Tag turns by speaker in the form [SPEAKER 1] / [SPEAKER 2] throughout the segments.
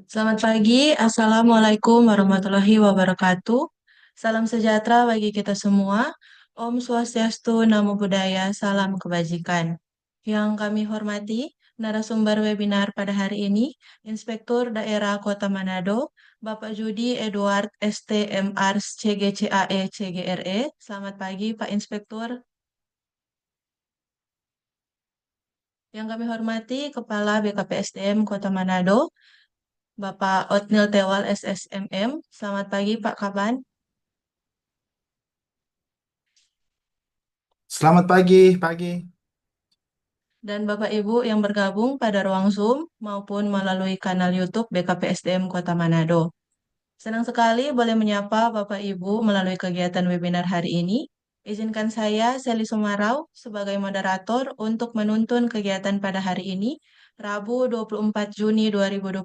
[SPEAKER 1] Selamat pagi, Assalamualaikum warahmatullahi wabarakatuh. Salam sejahtera bagi kita semua. Om Swastiastu, Namo Buddhaya, Salam Kebajikan. Yang kami hormati, narasumber webinar pada hari ini, Inspektur Daerah Kota Manado, Bapak Judi Edward STMR CGCAE CGRE. Selamat pagi, Pak Inspektur. Yang kami hormati, Kepala BKPSDM Kota Manado, Bapak Otnil Tewal SSMM. Selamat pagi Pak Kaban.
[SPEAKER 2] Selamat pagi, pagi.
[SPEAKER 1] Dan Bapak Ibu yang bergabung pada ruang Zoom maupun melalui kanal YouTube BKPSDM Kota Manado. Senang sekali boleh menyapa Bapak Ibu melalui kegiatan webinar hari ini. Izinkan saya, Seli Sumarau, sebagai moderator untuk menuntun kegiatan pada hari ini, Rabu 24 Juni 2026,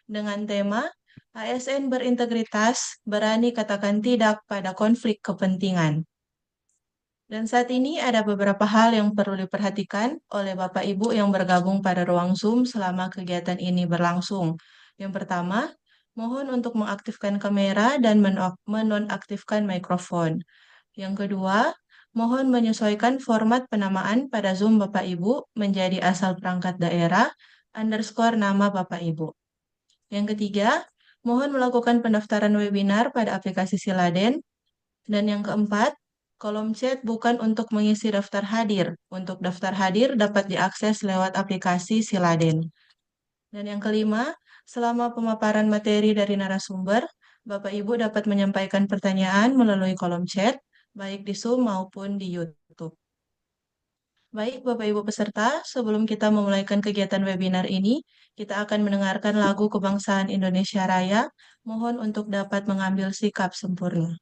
[SPEAKER 1] dengan tema ASN berintegritas, berani katakan tidak pada konflik kepentingan. Dan saat ini ada beberapa hal yang perlu diperhatikan oleh Bapak Ibu yang bergabung pada ruang Zoom selama kegiatan ini berlangsung. Yang pertama, mohon untuk mengaktifkan kamera dan menonaktifkan mikrofon. Yang kedua, mohon menyesuaikan format penamaan pada Zoom Bapak Ibu menjadi asal perangkat daerah underscore nama Bapak Ibu. Yang ketiga, mohon melakukan pendaftaran webinar pada aplikasi Siladen. Dan yang keempat, kolom chat bukan untuk mengisi daftar hadir. Untuk daftar hadir dapat diakses lewat aplikasi Siladen. Dan yang kelima, selama pemaparan materi dari narasumber, Bapak Ibu dapat menyampaikan pertanyaan melalui kolom chat, baik di Zoom maupun di YouTube. Baik, Bapak Ibu peserta, sebelum kita memulaikan kegiatan webinar ini, kita akan mendengarkan lagu Kebangsaan Indonesia Raya. Mohon untuk dapat mengambil sikap sempurna.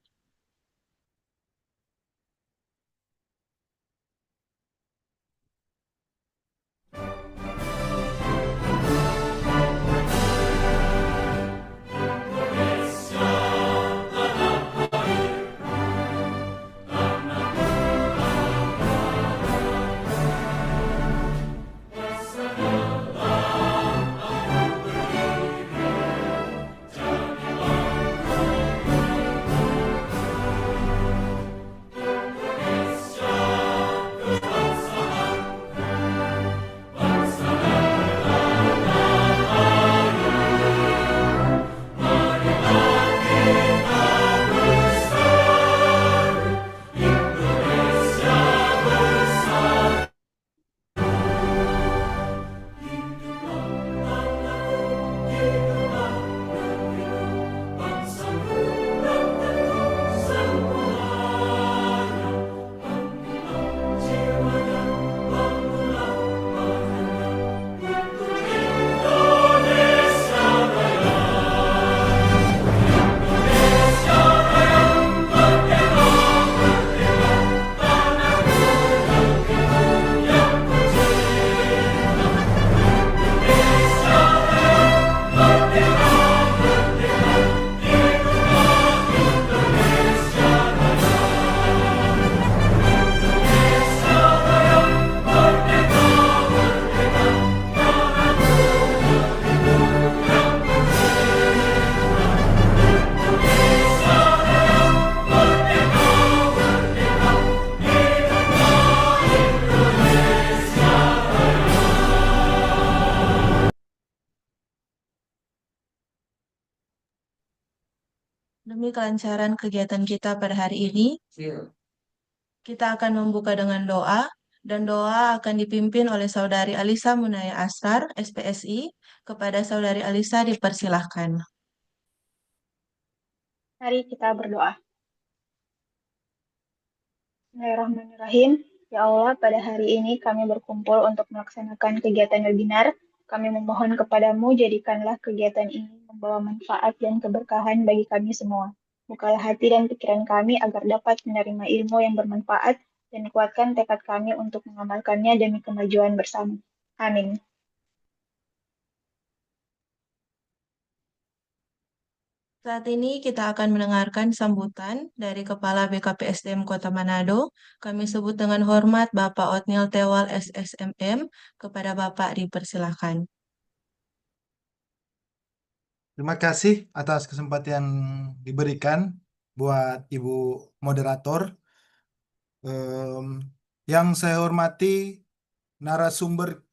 [SPEAKER 1] Demi kelancaran kegiatan kita pada hari ini, kita akan membuka dengan doa, dan doa akan dipimpin oleh Saudari Alisa Munaya Asrar, SPSI. Kepada Saudari Alisa dipersilahkan.
[SPEAKER 3] Mari kita berdoa. Bismillahirrahmanirrahim. Ya Allah, pada hari ini kami berkumpul untuk melaksanakan kegiatan webinar. Kami memohon kepadamu, jadikanlah kegiatan ini membawa manfaat dan keberkahan bagi kami semua. Bukalah hati dan pikiran kami agar dapat menerima ilmu yang bermanfaat dan kuatkan tekad kami untuk mengamalkannya demi kemajuan bersama. Amin.
[SPEAKER 1] Saat ini kita akan mendengarkan sambutan dari Kepala BKPSDM Kota Manado. Kami sebut dengan hormat Bapak Otniel Tewal SSMM. Kepada Bapak dipersilahkan.
[SPEAKER 2] Terima kasih atas kesempatan yang diberikan buat Ibu Moderator. Em, yang saya hormati narasumber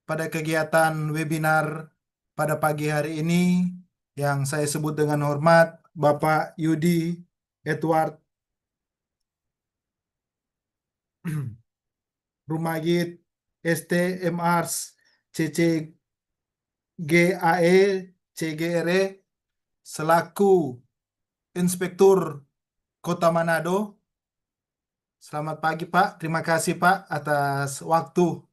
[SPEAKER 2] pada kegiatan webinar pada pagi hari ini yang saya sebut dengan hormat Bapak Yudi Edward Rumagit STMArs CCGAE CGRE selaku Inspektur Kota Manado. Selamat pagi Pak, terima kasih Pak atas waktu.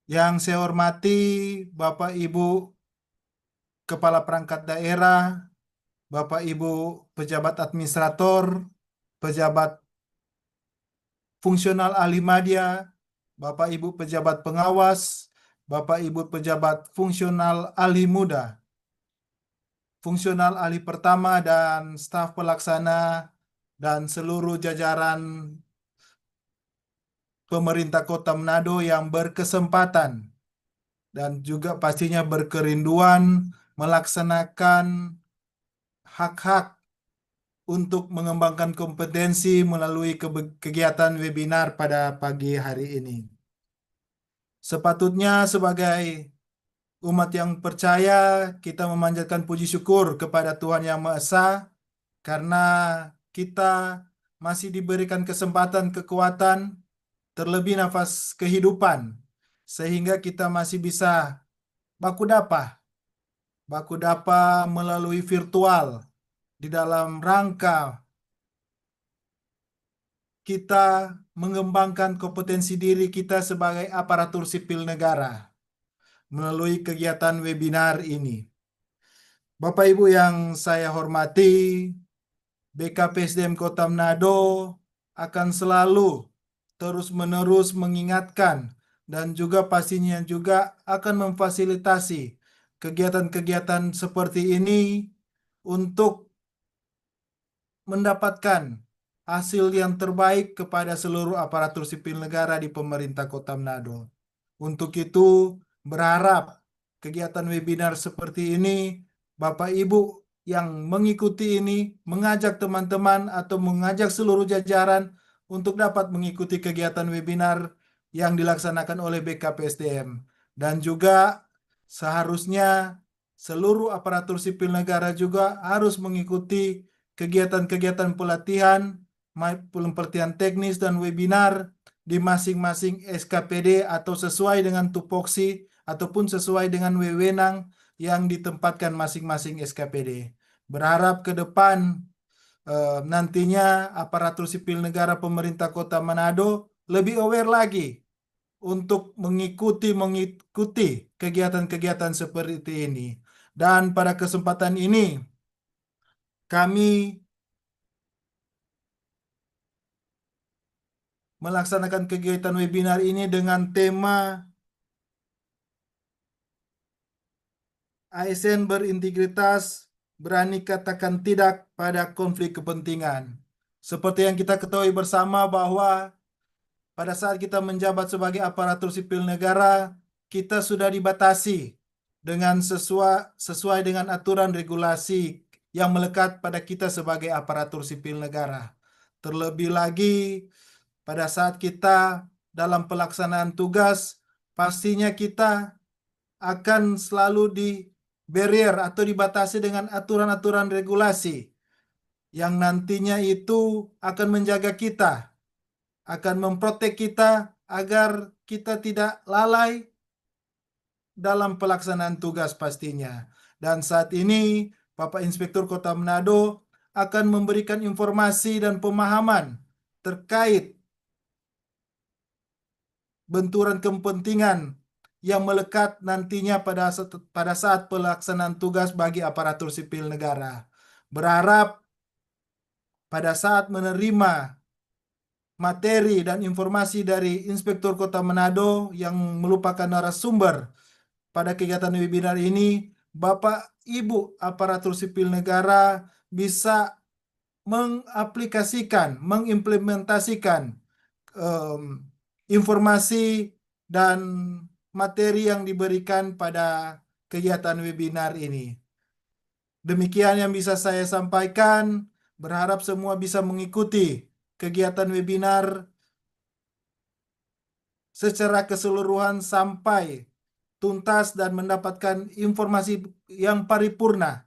[SPEAKER 2] Yang saya hormati Bapak Ibu Kepala Perangkat Daerah, Bapak Ibu Pejabat Administrator, Pejabat Fungsional Ahli Madya, Bapak Ibu Pejabat Pengawas, Bapak Ibu Pejabat Fungsional Ahli Muda, Fungsional Ahli Pertama dan staf pelaksana dan seluruh jajaran pemerintah Kota Manado yang berkesempatan dan juga pastinya berkerinduan melaksanakan hak-hak untuk mengembangkan kompetensi melalui kegiatan webinar pada pagi hari ini. Sepatutnya sebagai umat yang percaya, kita memanjatkan puji syukur kepada Tuhan Yang Maha Esa karena kita masih diberikan kesempatan, kekuatan, terlebih nafas kehidupan, sehingga kita masih bisa baku dapa, melalui virtual di dalam rangka kita mengembangkan kompetensi diri kita sebagai aparatur sipil negara melalui kegiatan webinar ini. Bapak Ibu yang saya hormati, BKPSDM Kota Manado akan selalu terus-menerus mengingatkan dan juga pastinya juga akan memfasilitasi kegiatan-kegiatan seperti ini untuk mendapatkan hasil yang terbaik kepada seluruh aparatur sipil negara di pemerintah Kota Manado. Untuk itu, berharap kegiatan webinar seperti ini, Bapak Ibu yang mengikuti ini, mengajak teman-teman atau mengajak seluruh jajaran untuk dapat mengikuti kegiatan webinar yang dilaksanakan oleh BKPSDM. Dan juga seharusnya seluruh aparatur sipil negara juga harus mengikuti kegiatan-kegiatan pelatihan, pelatihan teknis dan webinar di masing-masing SKPD atau sesuai dengan tupoksi ataupun sesuai dengan wewenang yang ditempatkan masing-masing SKPD. Berharap ke depan nantinya aparatur sipil negara pemerintah Kota Manado lebih aware lagi untuk mengikuti kegiatan-kegiatan seperti ini. Dan pada kesempatan ini kami melaksanakan kegiatan webinar ini dengan tema ASN berintegritas, berani katakan tidak pada konflik kepentingan. Seperti yang kita ketahui bersama bahwa pada saat kita menjabat sebagai aparatur sipil negara, kita sudah dibatasi dengan sesuai dengan aturan regulasi yang melekat pada kita sebagai aparatur sipil negara. Terlebih lagi, pada saat kita dalam pelaksanaan tugas, pastinya kita akan selalu di barrier atau dibatasi dengan aturan-aturan regulasi yang nantinya itu akan menjaga kita, akan memprotek kita agar kita tidak lalai dalam pelaksanaan tugas pastinya. Dan saat ini Bapak Inspektur Kota Manado akan memberikan informasi dan pemahaman terkait benturan kepentingan yang melekat nantinya pada saat pelaksanaan tugas bagi aparatur sipil negara. Berharap pada saat menerima materi dan informasi dari Inspektur Kota Manado yang merupakan narasumber pada kegiatan webinar ini, Bapak Ibu aparatur sipil negara bisa mengaplikasikan, mengimplementasikan em, informasi dan materi yang diberikan pada kegiatan webinar ini. Demikian yang bisa saya sampaikan. Berharap semua bisa mengikuti kegiatan webinar secara keseluruhan sampai tuntas dan mendapatkan informasi yang paripurna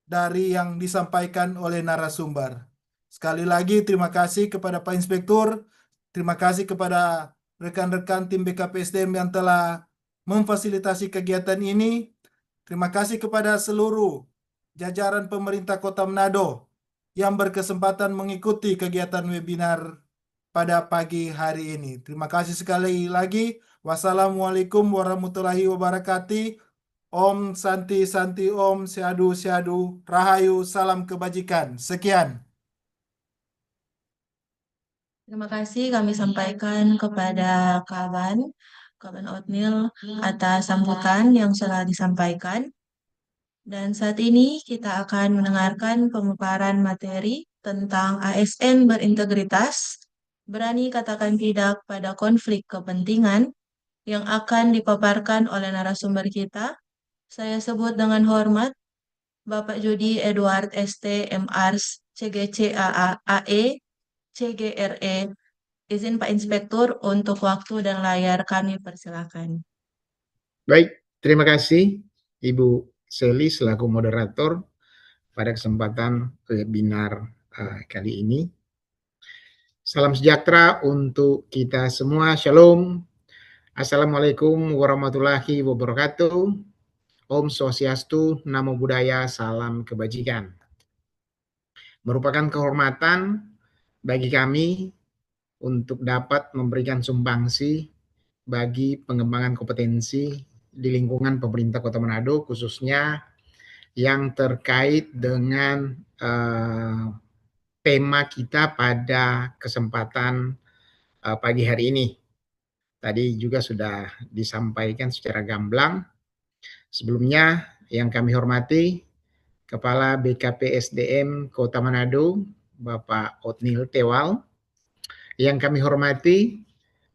[SPEAKER 2] dari yang disampaikan oleh narasumber. Sekali lagi terima kasih kepada Pak Inspektur, terima kasih kepada rekan-rekan tim BKPSDM yang telah memfasilitasi kegiatan ini. Terima kasih kepada seluruh jajaran pemerintah Kota Manado yang berkesempatan mengikuti kegiatan webinar pada pagi hari ini. Terima kasih sekali lagi. Wassalamualaikum warahmatullahi wabarakatuh. Om Santi Santi Om Syahdu Syahdu Rahayu Salam Kebajikan. Sekian.
[SPEAKER 1] Terima kasih kami sampaikan kepada Kaban Otnil atas sambutan yang telah disampaikan. Dan saat ini kita akan mendengarkan pemaparan materi tentang ASN berintegritas, berani katakan tidak pada konflik kepentingan yang akan dipaparkan oleh narasumber kita. Saya sebut dengan hormat Bapak Jody Edward ST MArs CGC AE CGRE. Izin Pak Inspektur untuk waktu dan layar kami persilakan.
[SPEAKER 4] Baik, terima kasih Ibu Seli selaku moderator pada kesempatan webinar kali ini. Salam sejahtera untuk kita semua. Shalom. Assalamualaikum warahmatullahi wabarakatuh. Om Swastiastu, Namo Buddhaya, salam kebajikan. Merupakan kehormatan bagi kami untuk dapat memberikan sumbangsi bagi pengembangan kompetensi di lingkungan pemerintah Kota Manado, khususnya yang terkait dengan tema kita pada kesempatan pagi hari ini. Tadi juga sudah disampaikan secara gamblang. Sebelumnya yang kami hormati Kepala BKPSDM Kota Manado, Bapak Otnil Tewal. Yang kami hormati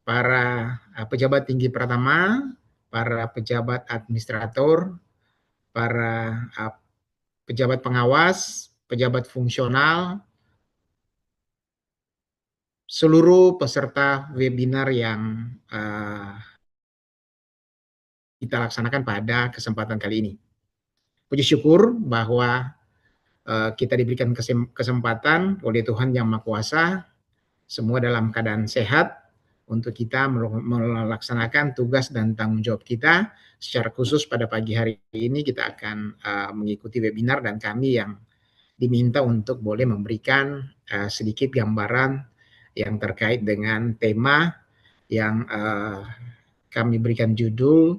[SPEAKER 4] para pejabat tinggi Pratama, para pejabat administrator, para pejabat pengawas, pejabat fungsional, seluruh peserta webinar yang kita laksanakan pada kesempatan kali ini. Puji syukur bahwa kita diberikan kesempatan oleh Tuhan Yang Maha Kuasa, semua dalam keadaan sehat, untuk kita melaksanakan tugas dan tanggung jawab kita. Secara khusus pada pagi hari ini kita akan mengikuti webinar dan kami yang diminta untuk boleh memberikan sedikit gambaran yang terkait dengan tema yang kami berikan judul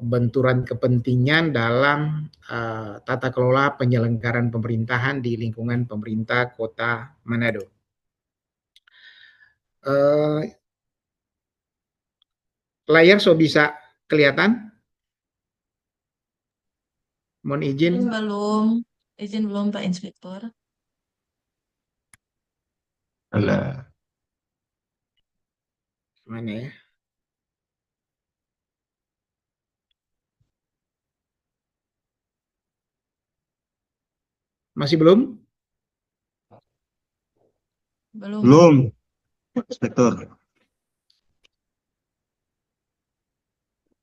[SPEAKER 4] benturan kepentingan dalam tata kelola penyelenggaraan pemerintahan di lingkungan pemerintah Kota Manado. Layar so bisa kelihatan? Mohon izin.
[SPEAKER 1] Izin belum Pak Inspektur.
[SPEAKER 4] Alah. Mana ya? Masih belum?
[SPEAKER 5] Belum, Inspektur.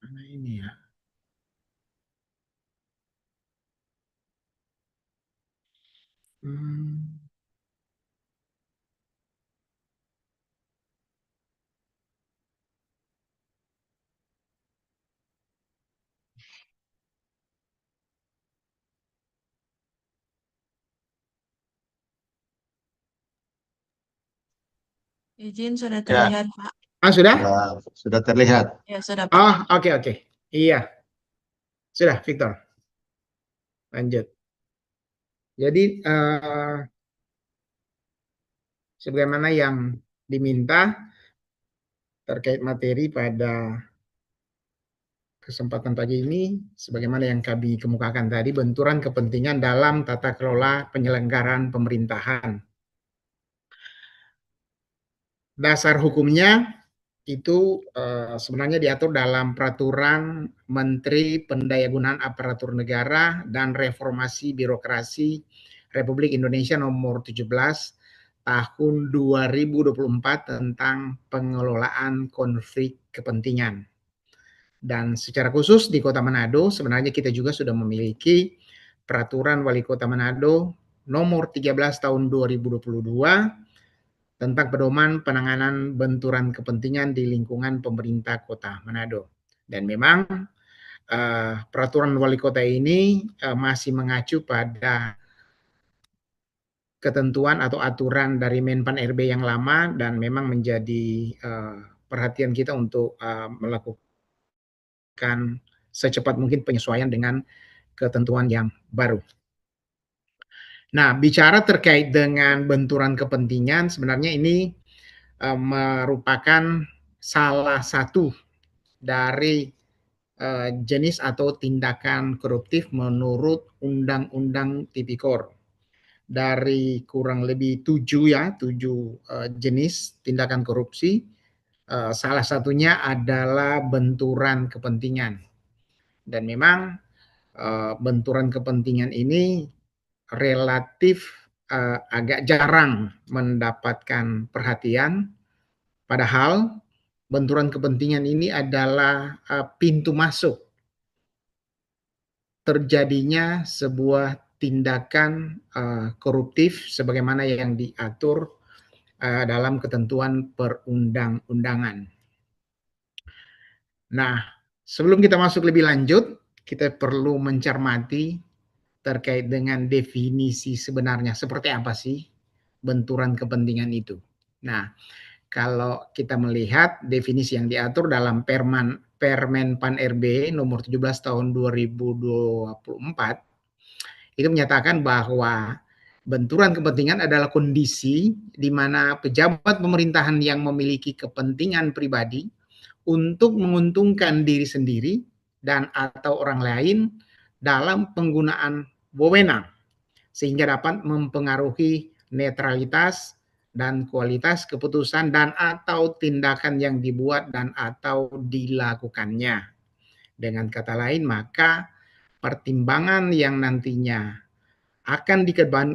[SPEAKER 4] Mana ini ya?
[SPEAKER 1] Izin sudah terlihat, Pak.
[SPEAKER 4] Sudah?
[SPEAKER 5] Ya, sudah terlihat.
[SPEAKER 1] Ya, sudah, Pak.
[SPEAKER 4] Oke. Iya. Sudah, Victor. Lanjut. Jadi, sebagaimana yang diminta terkait materi pada kesempatan pagi ini, sebagaimana yang kami kemukakan tadi, benturan kepentingan dalam tata kelola penyelenggaraan pemerintahan. Dasar hukumnya itu sebenarnya diatur dalam Peraturan Menteri Pendayagunaan Aparatur Negara dan Reformasi Birokrasi Republik Indonesia Nomor 17 Tahun 2024 tentang pengelolaan konflik kepentingan. Dan secara khusus di Kota Manado sebenarnya kita juga sudah memiliki Peraturan Wali Kota Manado Nomor 13 Tahun 2022 tentang pedoman penanganan benturan kepentingan di lingkungan pemerintah Kota Manado. Dan memang peraturan wali kota ini masih mengacu pada ketentuan atau aturan dari Menpan RB yang lama dan memang menjadi perhatian kita untuk melakukan secepat mungkin penyesuaian dengan ketentuan yang baru. Nah, bicara terkait dengan benturan kepentingan, sebenarnya ini merupakan salah satu dari jenis atau tindakan koruptif menurut Undang-Undang Tipikor. Dari kurang lebih 7 jenis tindakan korupsi, salah satunya adalah benturan kepentingan. Dan memang benturan kepentingan ini relatif agak jarang mendapatkan perhatian, padahal benturan kepentingan ini adalah pintu masuk terjadinya sebuah tindakan koruptif sebagaimana yang diatur dalam ketentuan perundang-undangan. Nah, sebelum kita masuk lebih lanjut, kita perlu mencermati terkait dengan definisi sebenarnya seperti apa sih benturan kepentingan itu. Nah, kalau kita melihat definisi yang diatur dalam Permenpan RB nomor 17 tahun 2024 itu menyatakan bahwa benturan kepentingan adalah kondisi di mana pejabat pemerintahan yang memiliki kepentingan pribadi untuk menguntungkan diri sendiri dan atau orang lain dalam penggunaan wewenang sehingga dapat mempengaruhi netralitas dan kualitas keputusan dan atau tindakan yang dibuat dan atau dilakukannya. Dengan kata lain, maka pertimbangan yang nantinya akan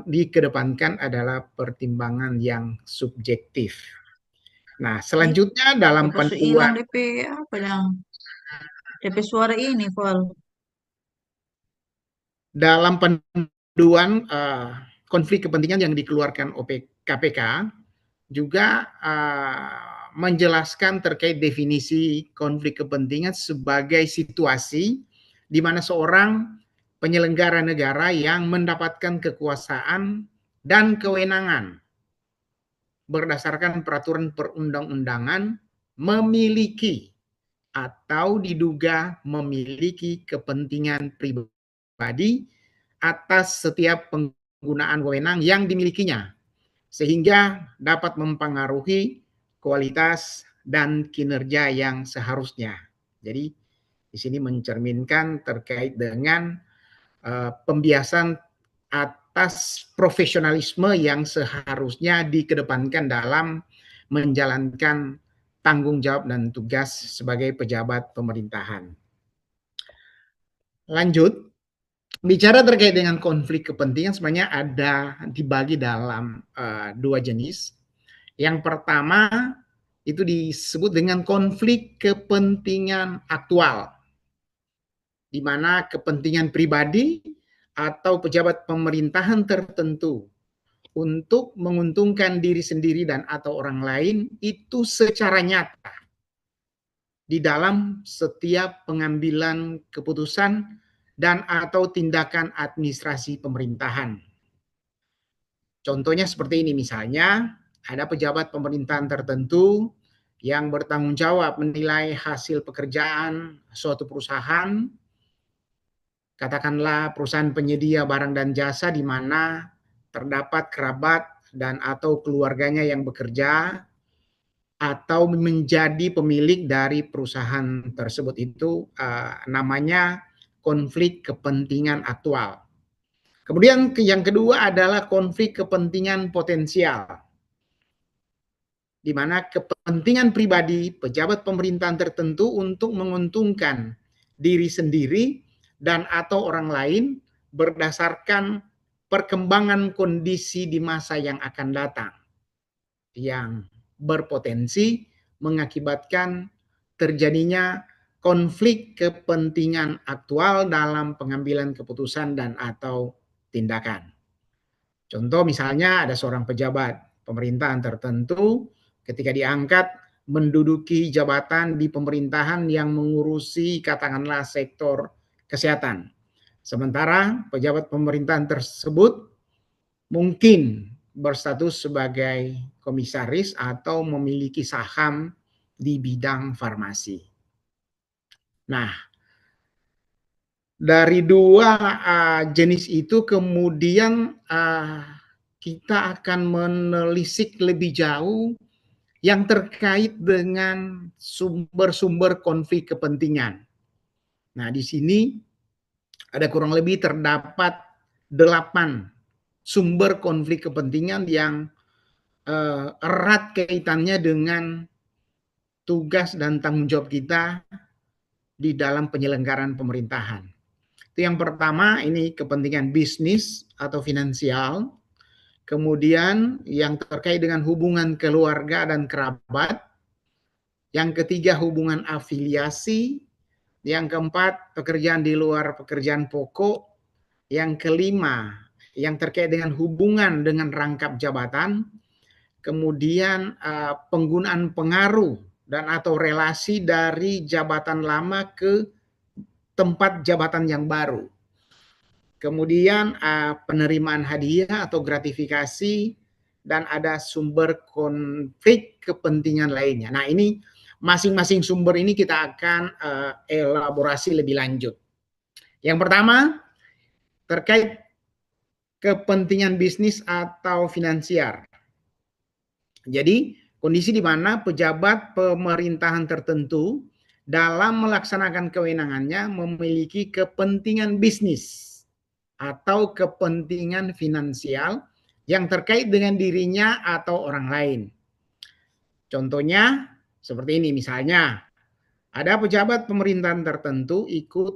[SPEAKER 4] dikedepankan adalah pertimbangan yang subjektif. Nah, selanjutnya dalam
[SPEAKER 6] hilang
[SPEAKER 4] panduan
[SPEAKER 6] DP apa yang DP suara ini, Val.
[SPEAKER 4] dalam panduan konflik kepentingan yang dikeluarkan KPK juga menjelaskan terkait definisi konflik kepentingan sebagai situasi di mana seorang penyelenggara negara yang mendapatkan kekuasaan dan kewenangan berdasarkan peraturan perundang-undangan memiliki atau diduga memiliki kepentingan pribadi atas setiap penggunaan wewenang yang dimilikinya sehingga dapat mempengaruhi kualitas dan kinerja yang seharusnya. Jadi di sini mencerminkan terkait dengan pembiasan atas profesionalisme yang seharusnya dikedepankan dalam menjalankan tanggung jawab dan tugas sebagai pejabat pemerintahan. Lanjut, bicara terkait dengan konflik kepentingan sebenarnya ada dibagi dalam dua jenis. Yang pertama itu disebut dengan konflik kepentingan aktual, di mana kepentingan pribadi atau pejabat pemerintahan tertentu untuk menguntungkan diri sendiri dan atau orang lain itu secara nyata di dalam setiap pengambilan keputusan dan atau tindakan administrasi pemerintahan. Contohnya seperti ini, misalnya ada pejabat pemerintahan tertentu yang bertanggung jawab menilai hasil pekerjaan suatu perusahaan, katakanlah perusahaan penyedia barang dan jasa di mana terdapat kerabat dan atau keluarganya yang bekerja atau menjadi pemilik dari perusahaan tersebut, itu namanya konflik kepentingan aktual. Kemudian yang kedua adalah konflik kepentingan potensial, di mana kepentingan pribadi pejabat pemerintahan tertentu untuk menguntungkan diri sendiri dan atau orang lain berdasarkan perkembangan kondisi di masa yang akan datang yang berpotensi mengakibatkan terjadinya konflik kepentingan aktual dalam pengambilan keputusan dan atau tindakan. Contoh misalnya ada seorang pejabat pemerintahan tertentu ketika diangkat menduduki jabatan di pemerintahan yang mengurusi katakanlah sektor kesehatan. Sementara pejabat pemerintahan tersebut mungkin berstatus sebagai komisaris atau memiliki saham di bidang farmasi. Nah, dari dua jenis itu kemudian kita akan menelisik lebih jauh yang terkait dengan sumber-sumber konflik kepentingan. Nah, di sini ada kurang lebih terdapat 8 sumber konflik kepentingan yang erat kaitannya dengan tugas dan tanggung jawab kita di dalam penyelenggaraan pemerintahan. Itu yang pertama, ini kepentingan bisnis atau finansial. Kemudian yang terkait dengan hubungan keluarga dan kerabat. Yang ketiga, hubungan afiliasi. Yang keempat, pekerjaan di luar pekerjaan pokok. Yang kelima, yang terkait dengan hubungan dengan rangkap jabatan. Kemudian penggunaan pengaruh dan atau relasi dari jabatan lama ke tempat jabatan yang baru. Kemudian penerimaan hadiah atau gratifikasi, dan ada sumber konflik kepentingan lainnya. Nah, ini masing-masing sumber ini kita akan elaborasi lebih lanjut. Yang pertama, terkait kepentingan bisnis atau finansial. Jadi, kondisi di mana pejabat pemerintahan tertentu dalam melaksanakan kewenangannya memiliki kepentingan bisnis atau kepentingan finansial yang terkait dengan dirinya atau orang lain. Contohnya seperti ini, misalnya ada pejabat pemerintahan tertentu ikut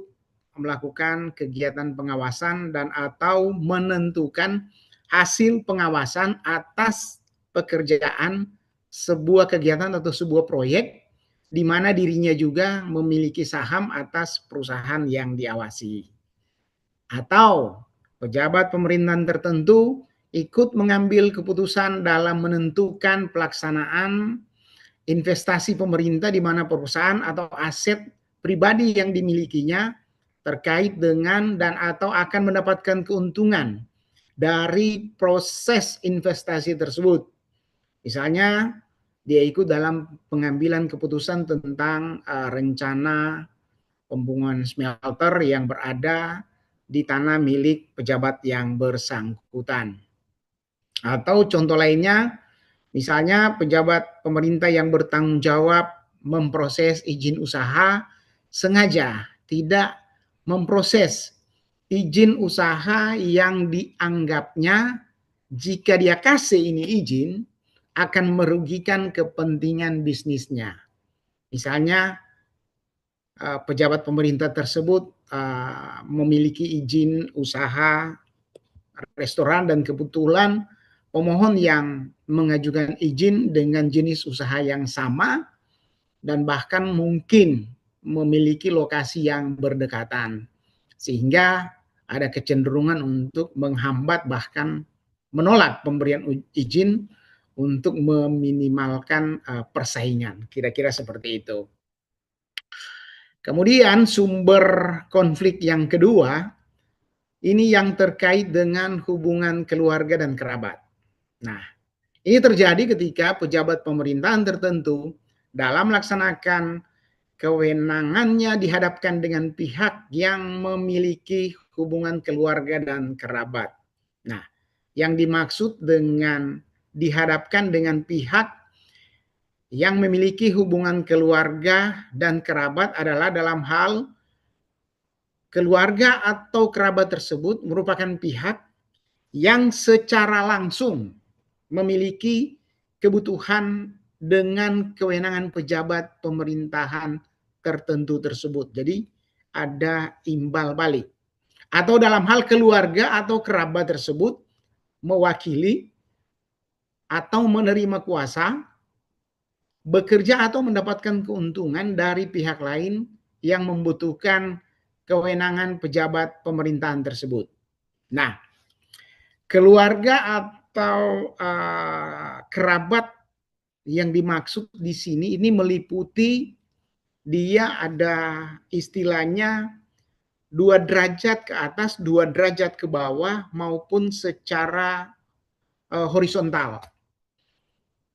[SPEAKER 4] melakukan kegiatan pengawasan dan atau menentukan hasil pengawasan atas pekerjaan sebuah kegiatan atau sebuah proyek di mana dirinya juga memiliki saham atas perusahaan yang diawasi. Atau pejabat pemerintahan tertentu ikut mengambil keputusan dalam menentukan pelaksanaan investasi pemerintah di mana perusahaan atau aset pribadi yang dimilikinya terkait dengan dan atau akan mendapatkan keuntungan dari proses investasi tersebut. Misalnya dia ikut dalam pengambilan keputusan tentang rencana pembangunan smelter yang berada di tanah milik pejabat yang bersangkutan. Atau contoh lainnya, misalnya pejabat pemerintah yang bertanggung jawab memproses izin usaha sengaja tidak memproses izin usaha yang dianggapnya jika dia kasih ini izin akan merugikan kepentingan bisnisnya. Misalnya pejabat pemerintah tersebut memiliki izin usaha restoran dan kebetulan pemohon yang mengajukan izin dengan jenis usaha yang sama dan bahkan mungkin memiliki lokasi yang berdekatan, sehingga ada kecenderungan untuk menghambat bahkan menolak pemberian izin untuk meminimalkan persaingan. Kira-kira seperti itu. Kemudian sumber konflik yang kedua, ini yang terkait dengan hubungan keluarga dan kerabat. Nah, ini terjadi ketika pejabat pemerintahan tertentu dalam melaksanakan kewenangannya dihadapkan dengan pihak yang memiliki hubungan keluarga dan kerabat. Nah, yang dimaksud dengan dihadapkan dengan pihak yang memiliki hubungan keluarga dan kerabat adalah dalam hal keluarga atau kerabat tersebut merupakan pihak yang secara langsung memiliki kebutuhan dengan kewenangan pejabat pemerintahan tertentu tersebut. Jadi ada imbal balik. Atau dalam hal keluarga atau kerabat tersebut mewakili atau menerima kuasa, bekerja atau mendapatkan keuntungan dari pihak lain yang membutuhkan kewenangan pejabat pemerintahan tersebut. Nah, keluarga atau kerabat yang dimaksud di sini ini meliputi dia ada istilahnya 2 derajat ke atas, 2 derajat ke bawah maupun secara horizontal.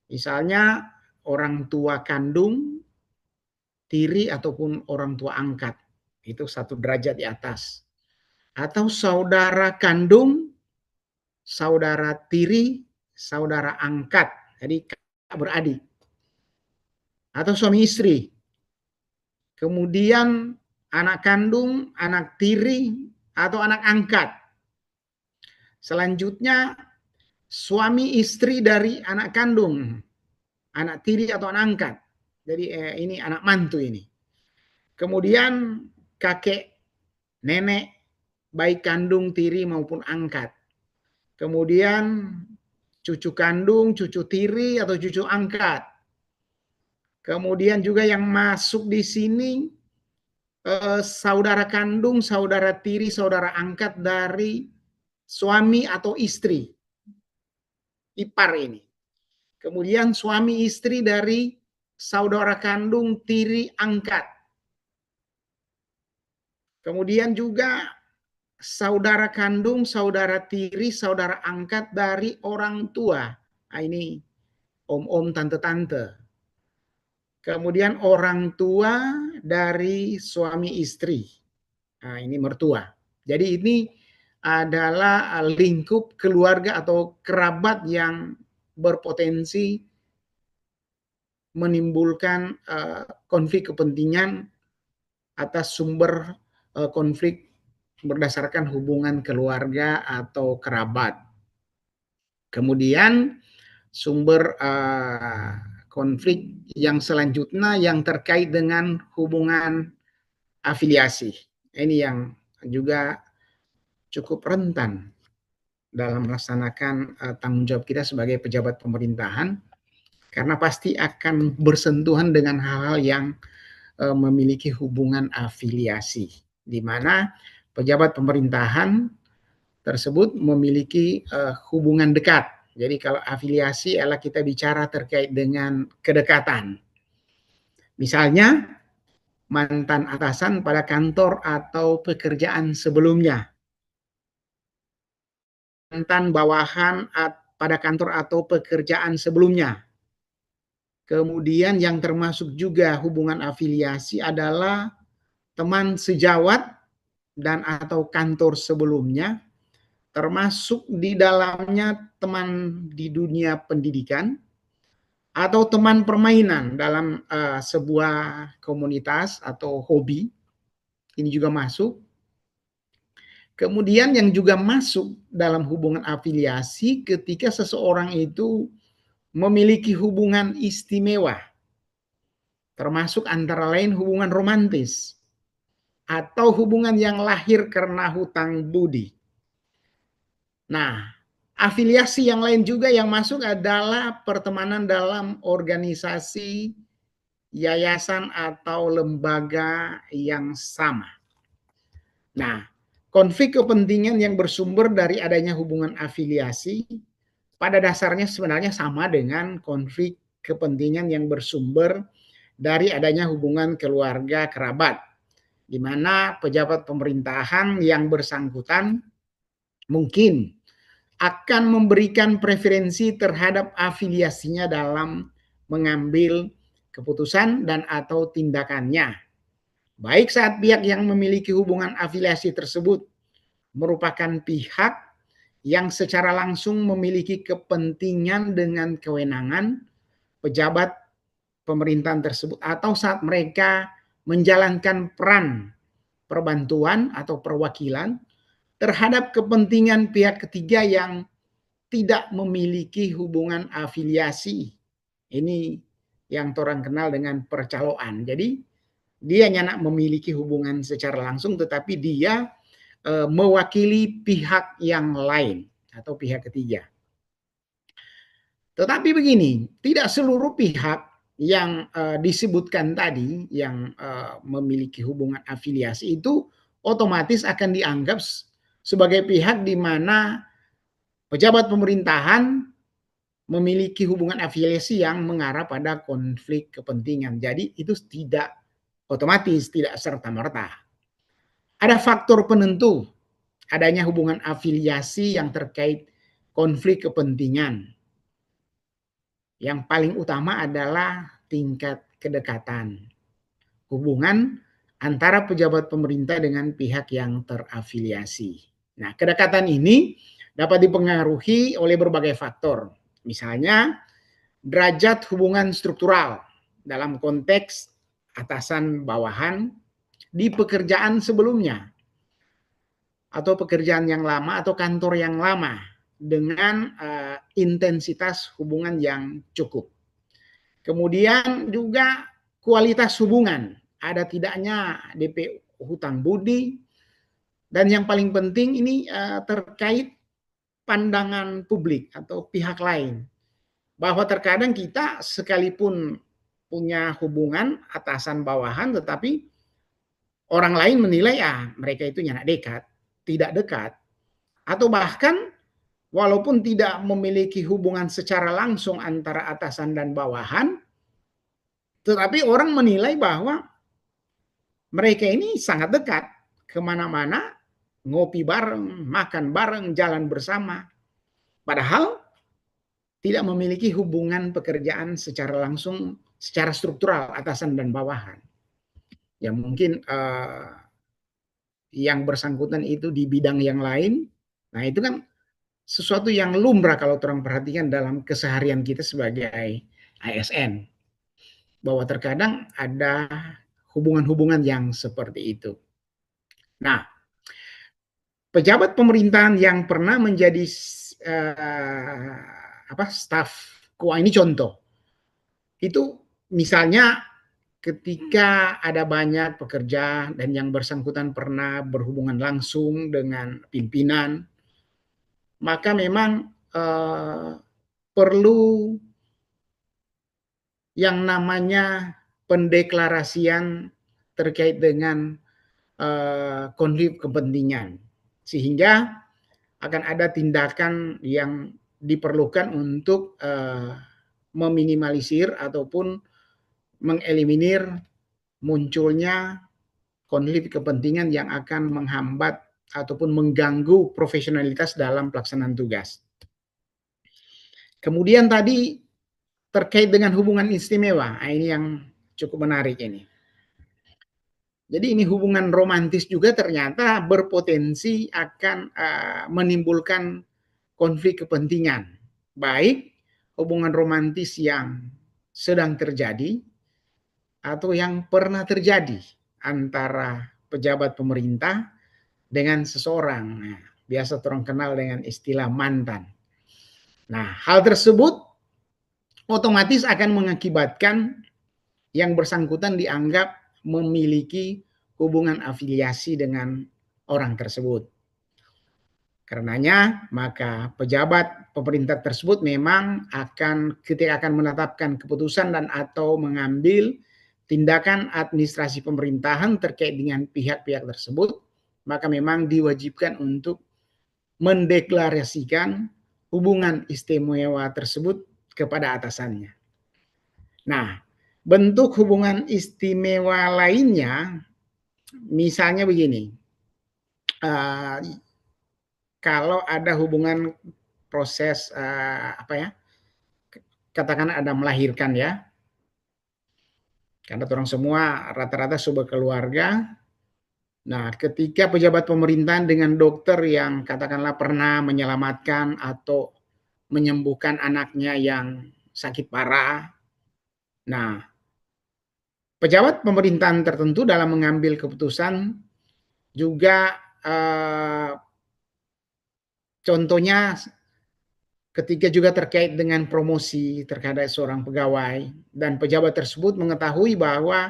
[SPEAKER 4] Misalnya orang tua kandung, tiri ataupun orang tua angkat. Itu 1 derajat di atas. Atau saudara kandung, saudara tiri, saudara angkat. Jadi kakak beradik. Atau suami istri. Kemudian anak kandung, anak tiri, atau anak angkat. Selanjutnya suami istri dari anak kandung, anak tiri atau anak angkat. Jadi ini anak mantu ini. Kemudian kakek, nenek, baik kandung, tiri maupun angkat. Kemudian cucu kandung, cucu tiri atau cucu angkat. Kemudian juga yang masuk di sini saudara kandung, saudara tiri, saudara angkat dari suami atau istri. Ipar ini. Kemudian suami istri dari saudara kandung, tiri, angkat. Kemudian juga saudara kandung, saudara tiri, saudara angkat dari orang tua. Nah, ini om-om, tante-tante. Kemudian orang tua dari suami istri. Nah, ini mertua. Jadi ini adalah lingkup keluarga atau kerabat yang berpotensi menimbulkan konflik kepentingan atas sumber konflik berdasarkan hubungan keluarga atau kerabat. Kemudian sumber konflik yang selanjutnya yang terkait dengan hubungan afiliasi. Ini yang juga cukup rentan dalam melaksanakan tanggung jawab kita sebagai pejabat pemerintahan, karena pasti akan bersentuhan dengan hal-hal yang memiliki hubungan afiliasi, di mana pejabat pemerintahan tersebut memiliki hubungan dekat. Jadi kalau afiliasi adalah kita bicara terkait dengan kedekatan. Misalnya mantan atasan pada kantor atau pekerjaan sebelumnya. Mantan bawahan pada kantor atau pekerjaan sebelumnya. Kemudian yang termasuk juga hubungan afiliasi adalah teman sejawat dan atau kantor sebelumnya, termasuk di dalamnya teman di dunia pendidikan atau teman permainan dalam sebuah komunitas atau hobi. Ini juga masuk. Kemudian yang juga masuk dalam hubungan afiliasi ketika seseorang itu memiliki hubungan istimewa, termasuk antara lain hubungan romantis atau hubungan yang lahir karena hutang budi. Nah, afiliasi yang lain juga yang masuk adalah pertemanan dalam organisasi, yayasan atau lembaga yang sama. Nah, konflik kepentingan yang bersumber dari adanya hubungan afiliasi pada dasarnya sebenarnya sama dengan konflik kepentingan yang bersumber dari adanya hubungan keluarga kerabat, di mana pejabat pemerintahan yang bersangkutan mungkin akan memberikan preferensi terhadap afiliasinya dalam mengambil keputusan dan atau tindakannya. Baik saat pihak yang memiliki hubungan afiliasi tersebut merupakan pihak yang secara langsung memiliki kepentingan dengan kewenangan pejabat pemerintahan tersebut, atau saat mereka menjalankan peran perbantuan atau perwakilan terhadap kepentingan pihak ketiga yang tidak memiliki hubungan afiliasi. Ini yang orang kenal dengan percaloan. Jadi dia nyanak memiliki hubungan secara langsung, tetapi dia mewakili pihak yang lain atau pihak ketiga. Tetapi begini, tidak seluruh pihak yang disebutkan tadi yang memiliki hubungan afiliasi itu otomatis akan dianggap sebagai pihak di mana pejabat pemerintahan memiliki hubungan afiliasi yang mengarah pada konflik kepentingan. Jadi itu tidak otomatis, tidak serta-merta. Ada faktor penentu adanya hubungan afiliasi yang terkait konflik kepentingan. Yang paling utama adalah tingkat kedekatan. Hubungan antara pejabat pemerintah dengan pihak yang terafiliasi. Nah, kedekatan ini dapat dipengaruhi oleh berbagai faktor. Misalnya, derajat hubungan struktural dalam konteks atasan bawahan di pekerjaan sebelumnya, atau pekerjaan yang lama atau kantor yang lama dengan intensitas hubungan yang cukup. Kemudian juga kualitas hubungan, ada tidaknya DP hutang budi, dan yang paling penting ini terkait pandangan publik atau pihak lain. Bahwa terkadang kita sekalipun punya hubungan atasan bawahan, tetapi orang lain menilai mereka itu nyanak dekat, tidak dekat, atau bahkan walaupun tidak memiliki hubungan secara langsung antara atasan dan bawahan, tetapi orang menilai bahwa mereka ini sangat dekat, kemana-mana, ngopi bareng, makan bareng, jalan bersama. Padahal tidak memiliki hubungan pekerjaan secara langsung, secara struktural atasan dan bawahan. Ya mungkin yang bersangkutan itu di bidang yang lain. Nah itu kan sesuatu yang lumrah kalau orang perhatikan dalam keseharian kita sebagai ASN. Bahwa terkadang ada hubungan-hubungan yang seperti itu. Nah, pejabat pemerintahan yang pernah menjadi staf KUA ini contoh. Itu misalnya ketika ada banyak pekerja dan yang bersangkutan pernah berhubungan langsung dengan pimpinan, maka memang perlu yang namanya pendeklarasian terkait dengan konflik kepentingan, sehingga akan ada tindakan yang diperlukan untuk meminimalisir ataupun mengeliminir munculnya konflik kepentingan yang akan menghambat ataupun mengganggu profesionalitas dalam pelaksanaan tugas. Kemudian tadi terkait dengan hubungan istimewa, ini yang cukup menarik ini. Jadi ini hubungan romantis juga ternyata berpotensi akan menimbulkan konflik kepentingan. Baik hubungan romantis yang sedang terjadi atau yang pernah terjadi antara pejabat pemerintah dengan seseorang. Nah, biasa orang kenal dengan istilah mantan. Nah, hal tersebut otomatis akan mengakibatkan yang bersangkutan dianggap memiliki hubungan afiliasi dengan orang tersebut. Karenanya, maka pejabat pemerintah tersebut memang ketika akan menetapkan keputusan dan atau mengambil tindakan administrasi pemerintahan terkait dengan pihak-pihak tersebut, maka memang diwajibkan untuk mendeklarasikan hubungan istimewa tersebut kepada atasannya. Nah, bentuk hubungan istimewa lainnya, misalnya begini, kalau ada hubungan proses katakan ada melahirkan ya, karena orang semua rata-rata sebuah keluarga. Nah, ketika pejabat pemerintahan dengan dokter yang katakanlah pernah menyelamatkan atau menyembuhkan anaknya yang sakit parah, nah pejabat pemerintahan tertentu dalam mengambil keputusan juga contohnya ketika juga terkait dengan promosi terhadap seorang pegawai dan pejabat tersebut mengetahui bahwa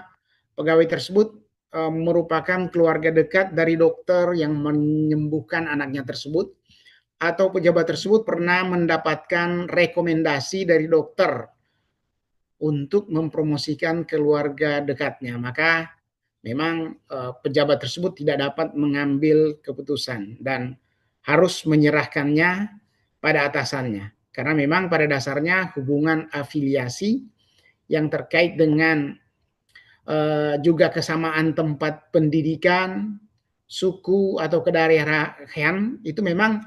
[SPEAKER 4] pegawai tersebut merupakan keluarga dekat dari dokter yang menyembuhkan anaknya tersebut, atau pejabat tersebut pernah mendapatkan rekomendasi dari dokter untuk mempromosikan keluarga dekatnya, maka memang pejabat tersebut tidak dapat mengambil keputusan dan harus menyerahkannya pada atasannya. Karena memang pada dasarnya hubungan afiliasi yang terkait dengan juga kesamaan tempat pendidikan, suku atau kedaerahan itu memang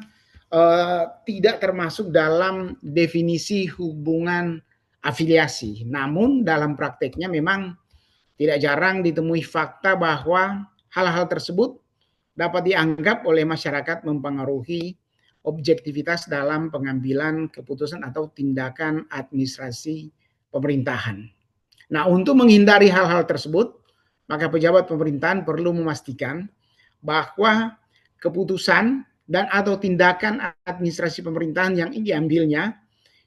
[SPEAKER 4] tidak termasuk dalam definisi hubungan afiliasi. Namun dalam prakteknya memang tidak jarang ditemui fakta bahwa hal-hal tersebut dapat dianggap oleh masyarakat mempengaruhi objektivitas dalam pengambilan keputusan atau tindakan administrasi pemerintahan. Nah, untuk menghindari hal-hal tersebut, maka pejabat pemerintahan perlu memastikan bahwa keputusan dan atau tindakan administrasi pemerintahan yang diambilnya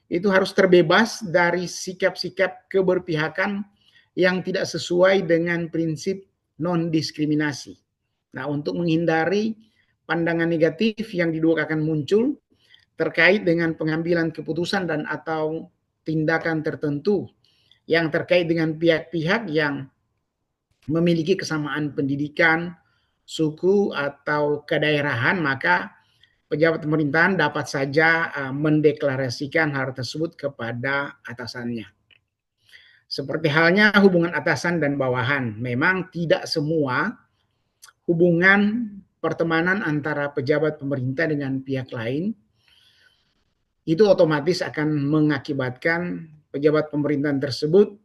[SPEAKER 4] itu harus terbebas dari sikap-sikap keberpihakan yang tidak sesuai dengan prinsip non-diskriminasi. Nah, untuk menghindari pandangan negatif yang diduga akan muncul terkait dengan pengambilan keputusan dan atau tindakan tertentu yang terkait dengan pihak-pihak yang memiliki kesamaan pendidikan, suku, atau kedaerahan, maka pejabat pemerintahan dapat saja mendeklarasikan hal tersebut kepada atasannya. Seperti halnya hubungan atasan dan bawahan, memang tidak semua hubungan pertemanan antara pejabat pemerintah dengan pihak lain itu otomatis akan mengakibatkan pejabat pemerintahan tersebut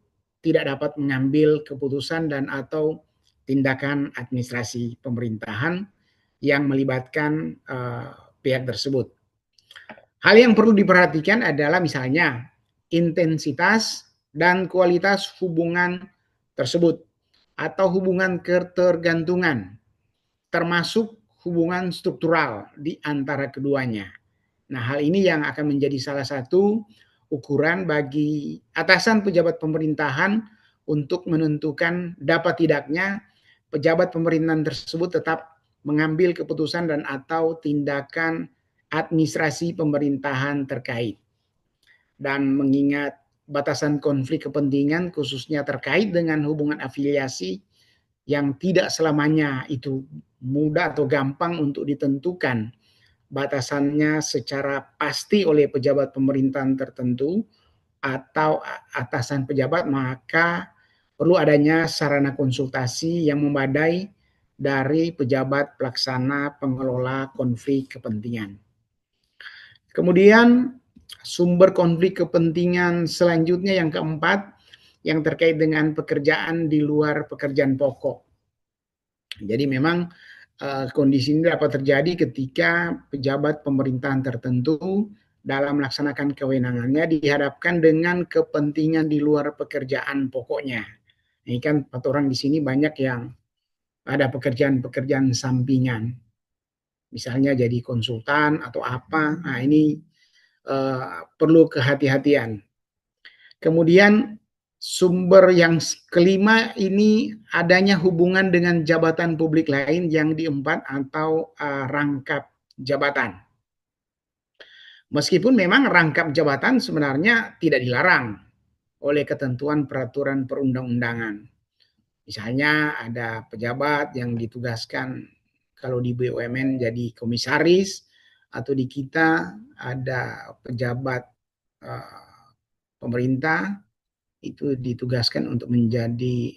[SPEAKER 4] tidak dapat mengambil keputusan dan atau tindakan administrasi pemerintahan yang melibatkan pihak tersebut. Hal yang perlu diperhatikan adalah misalnya intensitas dan kualitas hubungan tersebut atau hubungan ketergantungan, termasuk hubungan struktural di antara keduanya. Nah, hal ini yang akan menjadi salah satu ukuran bagi atasan pejabat pemerintahan untuk menentukan dapat tidaknya pejabat pemerintahan tersebut tetap mengambil keputusan dan atau tindakan administrasi pemerintahan terkait. Dan mengingat batasan konflik kepentingan khususnya terkait dengan hubungan afiliasi yang tidak selamanya itu mudah atau gampang untuk ditentukan batasannya secara pasti oleh pejabat pemerintahan tertentu atau atasan pejabat, maka perlu adanya sarana konsultasi yang memadai dari pejabat pelaksana pengelola konflik kepentingan. Kemudian sumber konflik kepentingan selanjutnya yang keempat yang terkait dengan pekerjaan di luar pekerjaan pokok. Jadi memang kondisi ini dapat terjadi ketika pejabat pemerintahan tertentu dalam melaksanakan kewenangannya dihadapkan dengan kepentingan di luar pekerjaan pokoknya. Ini kan orang di sini banyak yang ada pekerjaan-pekerjaan sampingan, misalnya jadi konsultan atau apa. Nah, ini perlu kehati-hatian. Kemudian sumber yang kelima ini adanya hubungan dengan jabatan publik lain yang diempat atau rangkap jabatan. Meskipun memang rangkap jabatan sebenarnya tidak dilarang oleh ketentuan peraturan perundang-undangan. Misalnya ada pejabat yang ditugaskan kalau di BUMN jadi komisaris, atau di kita ada pejabat pemerintah itu ditugaskan untuk menjadi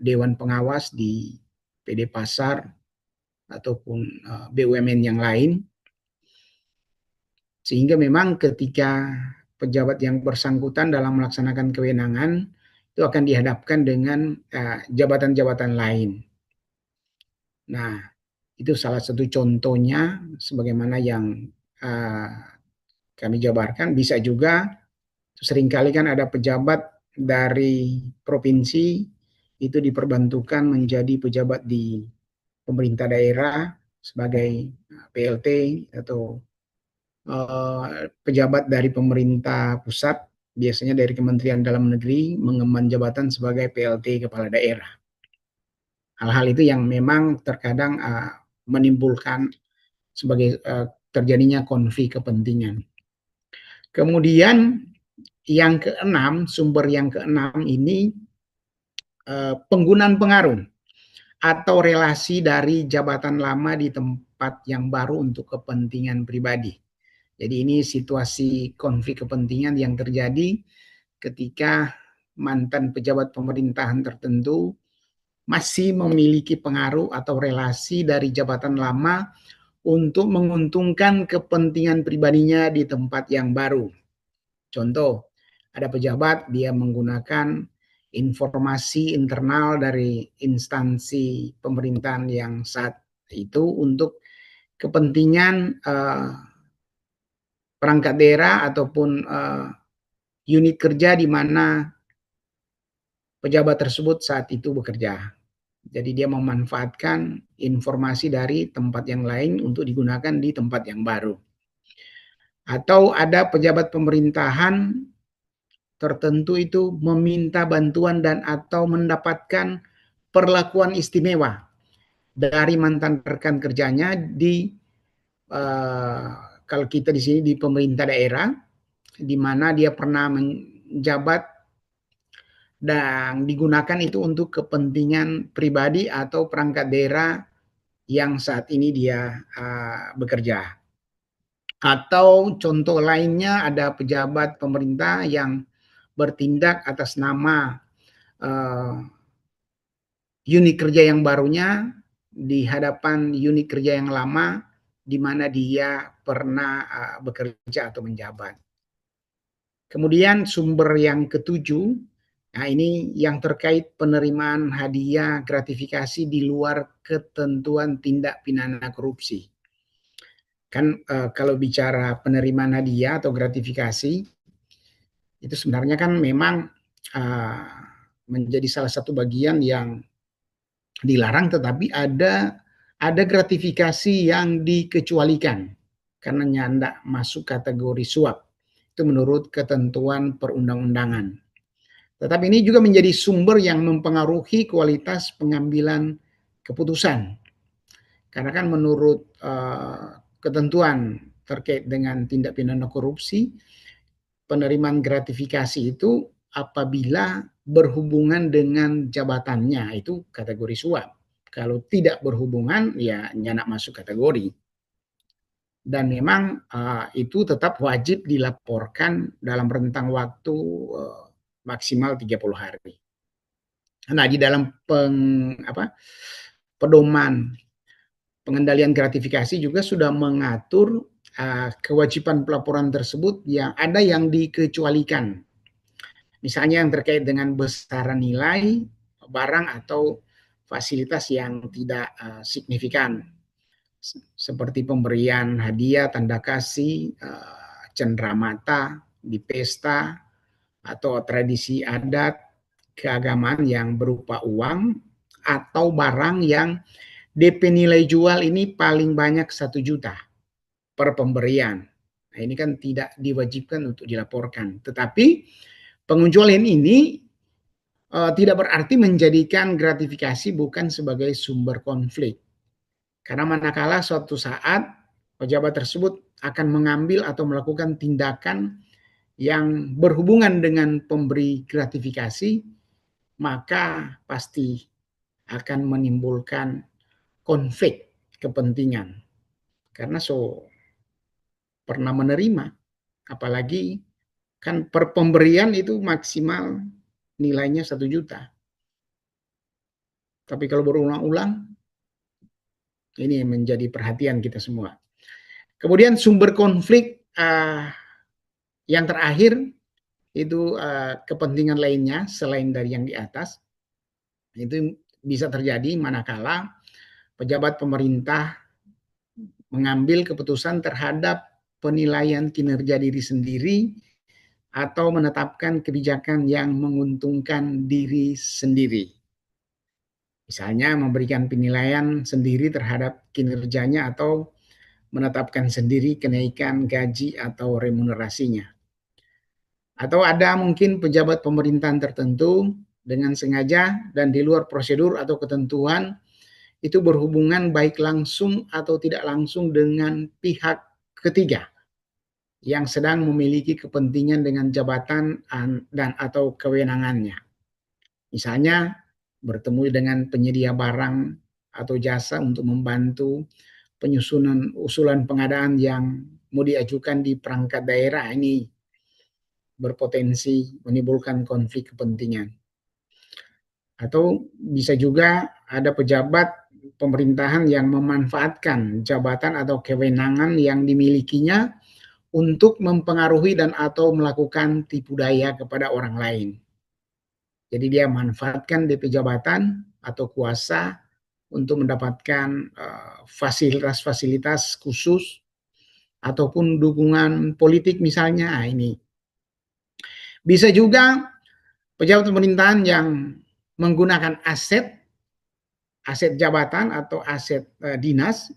[SPEAKER 4] dewan pengawas di PD Pasar ataupun BUMN yang lain. Sehingga memang ketika pejabat yang bersangkutan dalam melaksanakan kewenangan itu akan dihadapkan dengan jabatan-jabatan lain. Nah, itu salah satu contohnya sebagaimana yang kami jabarkan. Bisa juga seringkali kan ada pejabat dari provinsi itu diperbantukan menjadi pejabat di pemerintah daerah sebagai PLT atau pejabat dari pemerintah pusat, biasanya dari Kementerian Dalam Negeri, mengemban jabatan sebagai PLT kepala daerah. Hal-hal itu yang memang terkadang menimbulkan sebagai terjadinya konflik kepentingan. Kemudian yang keenam, sumber yang keenam ini penggunaan pengaruh atau relasi dari jabatan lama di tempat yang baru untuk kepentingan pribadi. Jadi ini situasi konflik kepentingan yang terjadi ketika mantan pejabat pemerintahan tertentu masih memiliki pengaruh atau relasi dari jabatan lama untuk menguntungkan kepentingan pribadinya di tempat yang baru. Contoh, ada pejabat dia menggunakan informasi internal dari instansi pemerintahan yang saat itu untuk kepentingan perangkat daerah ataupun unit kerja di mana pejabat tersebut saat itu bekerja. Jadi dia memanfaatkan informasi dari tempat yang lain untuk digunakan di tempat yang baru. Atau ada pejabat pemerintahan tertentu itu meminta bantuan dan atau mendapatkan perlakuan istimewa dari mantan rekan kerjanya di kalau kita di sini di pemerintah daerah, di mana dia pernah menjabat dan digunakan itu untuk kepentingan pribadi atau perangkat daerah yang saat ini dia bekerja. Atau contoh lainnya ada pejabat pemerintah yang bertindak atas nama unit kerja yang barunya di hadapan unit kerja yang lama di mana dia pernah bekerja atau menjabat. Kemudian sumber yang ketujuh, nah ini yang terkait penerimaan hadiah gratifikasi di luar ketentuan tindak pidana korupsi. Kan kalau bicara penerimaan hadiah atau gratifikasi, itu sebenarnya kan memang menjadi salah satu bagian yang dilarang, tetapi ada gratifikasi yang dikecualikan karena tidak masuk kategori suap. Itu menurut ketentuan perundang-undangan. Tetapi ini juga menjadi sumber yang mempengaruhi kualitas pengambilan keputusan. Karena kan menurut ketentuan terkait dengan tindak pidana korupsi, penerimaan gratifikasi itu apabila berhubungan dengan jabatannya, itu kategori suap. Kalau tidak berhubungan, ya nyanak masuk kategori. Dan memang itu tetap wajib dilaporkan dalam rentang waktu maksimal 30 hari. Nah, di dalam pedoman pengendalian gratifikasi juga sudah mengatur kewajiban pelaporan tersebut yang ada yang dikecualikan. Misalnya yang terkait dengan besaran nilai barang atau fasilitas yang tidak signifikan, seperti pemberian hadiah, tanda kasih, cenderamata di pesta, atau tradisi adat keagamaan yang berupa uang atau barang yang DP nilai jual ini paling banyak 1 juta per pemberian. Nah, ini kan tidak diwajibkan untuk dilaporkan. Tetapi pengecualian ini tidak berarti menjadikan gratifikasi bukan sebagai sumber konflik. Karena manakala suatu saat pejabat tersebut akan mengambil atau melakukan tindakan yang berhubungan dengan pemberi gratifikasi, maka pasti akan menimbulkan konflik kepentingan. Karena pernah menerima, apalagi kan per pemberian itu maksimal nilainya 1 juta. Tapi kalau berulang-ulang, ini menjadi perhatian kita semua. Kemudian sumber konflik yang terakhir itu kepentingan lainnya selain dari yang di atas, itu bisa terjadi manakala pejabat pemerintah mengambil keputusan terhadap penilaian kinerja diri sendiri atau menetapkan kebijakan yang menguntungkan diri sendiri. Misalnya memberikan penilaian sendiri terhadap kinerjanya atau menetapkan sendiri kenaikan gaji atau remunerasinya. Atau ada mungkin pejabat pemerintahan tertentu dengan sengaja dan di luar prosedur atau ketentuan itu berhubungan baik langsung atau tidak langsung dengan pihak ketiga yang sedang memiliki kepentingan dengan jabatan dan atau kewenangannya. Misalnya bertemu dengan penyedia barang atau jasa untuk membantu penyusunan usulan pengadaan yang mau diajukan di perangkat daerah, ini berpotensi menimbulkan konflik kepentingan. Atau bisa juga ada pejabat pemerintahan yang memanfaatkan jabatan atau kewenangan yang dimilikinya untuk mempengaruhi dan atau melakukan tipu daya kepada orang lain. Jadi dia manfaatkan DP jabatan atau kuasa untuk mendapatkan fasilitas-fasilitas khusus ataupun dukungan politik misalnya. Nah, ini bisa juga pejabat pemerintahan yang menggunakan aset jabatan atau aset dinas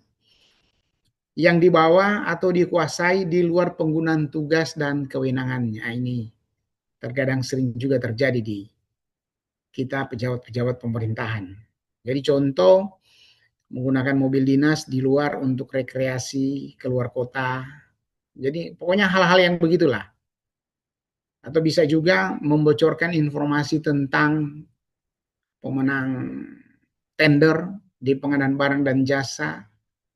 [SPEAKER 4] yang dibawa atau dikuasai di luar penggunaan tugas dan kewenangannya. Nah, ini terkadang sering juga terjadi di kita pejabat-pejabat pemerintahan. Jadi contoh, menggunakan mobil dinas di luar untuk rekreasi keluar kota. Jadi pokoknya hal-hal yang begitulah. Atau bisa juga membocorkan informasi tentang pemenang tender di pengadaan barang dan jasa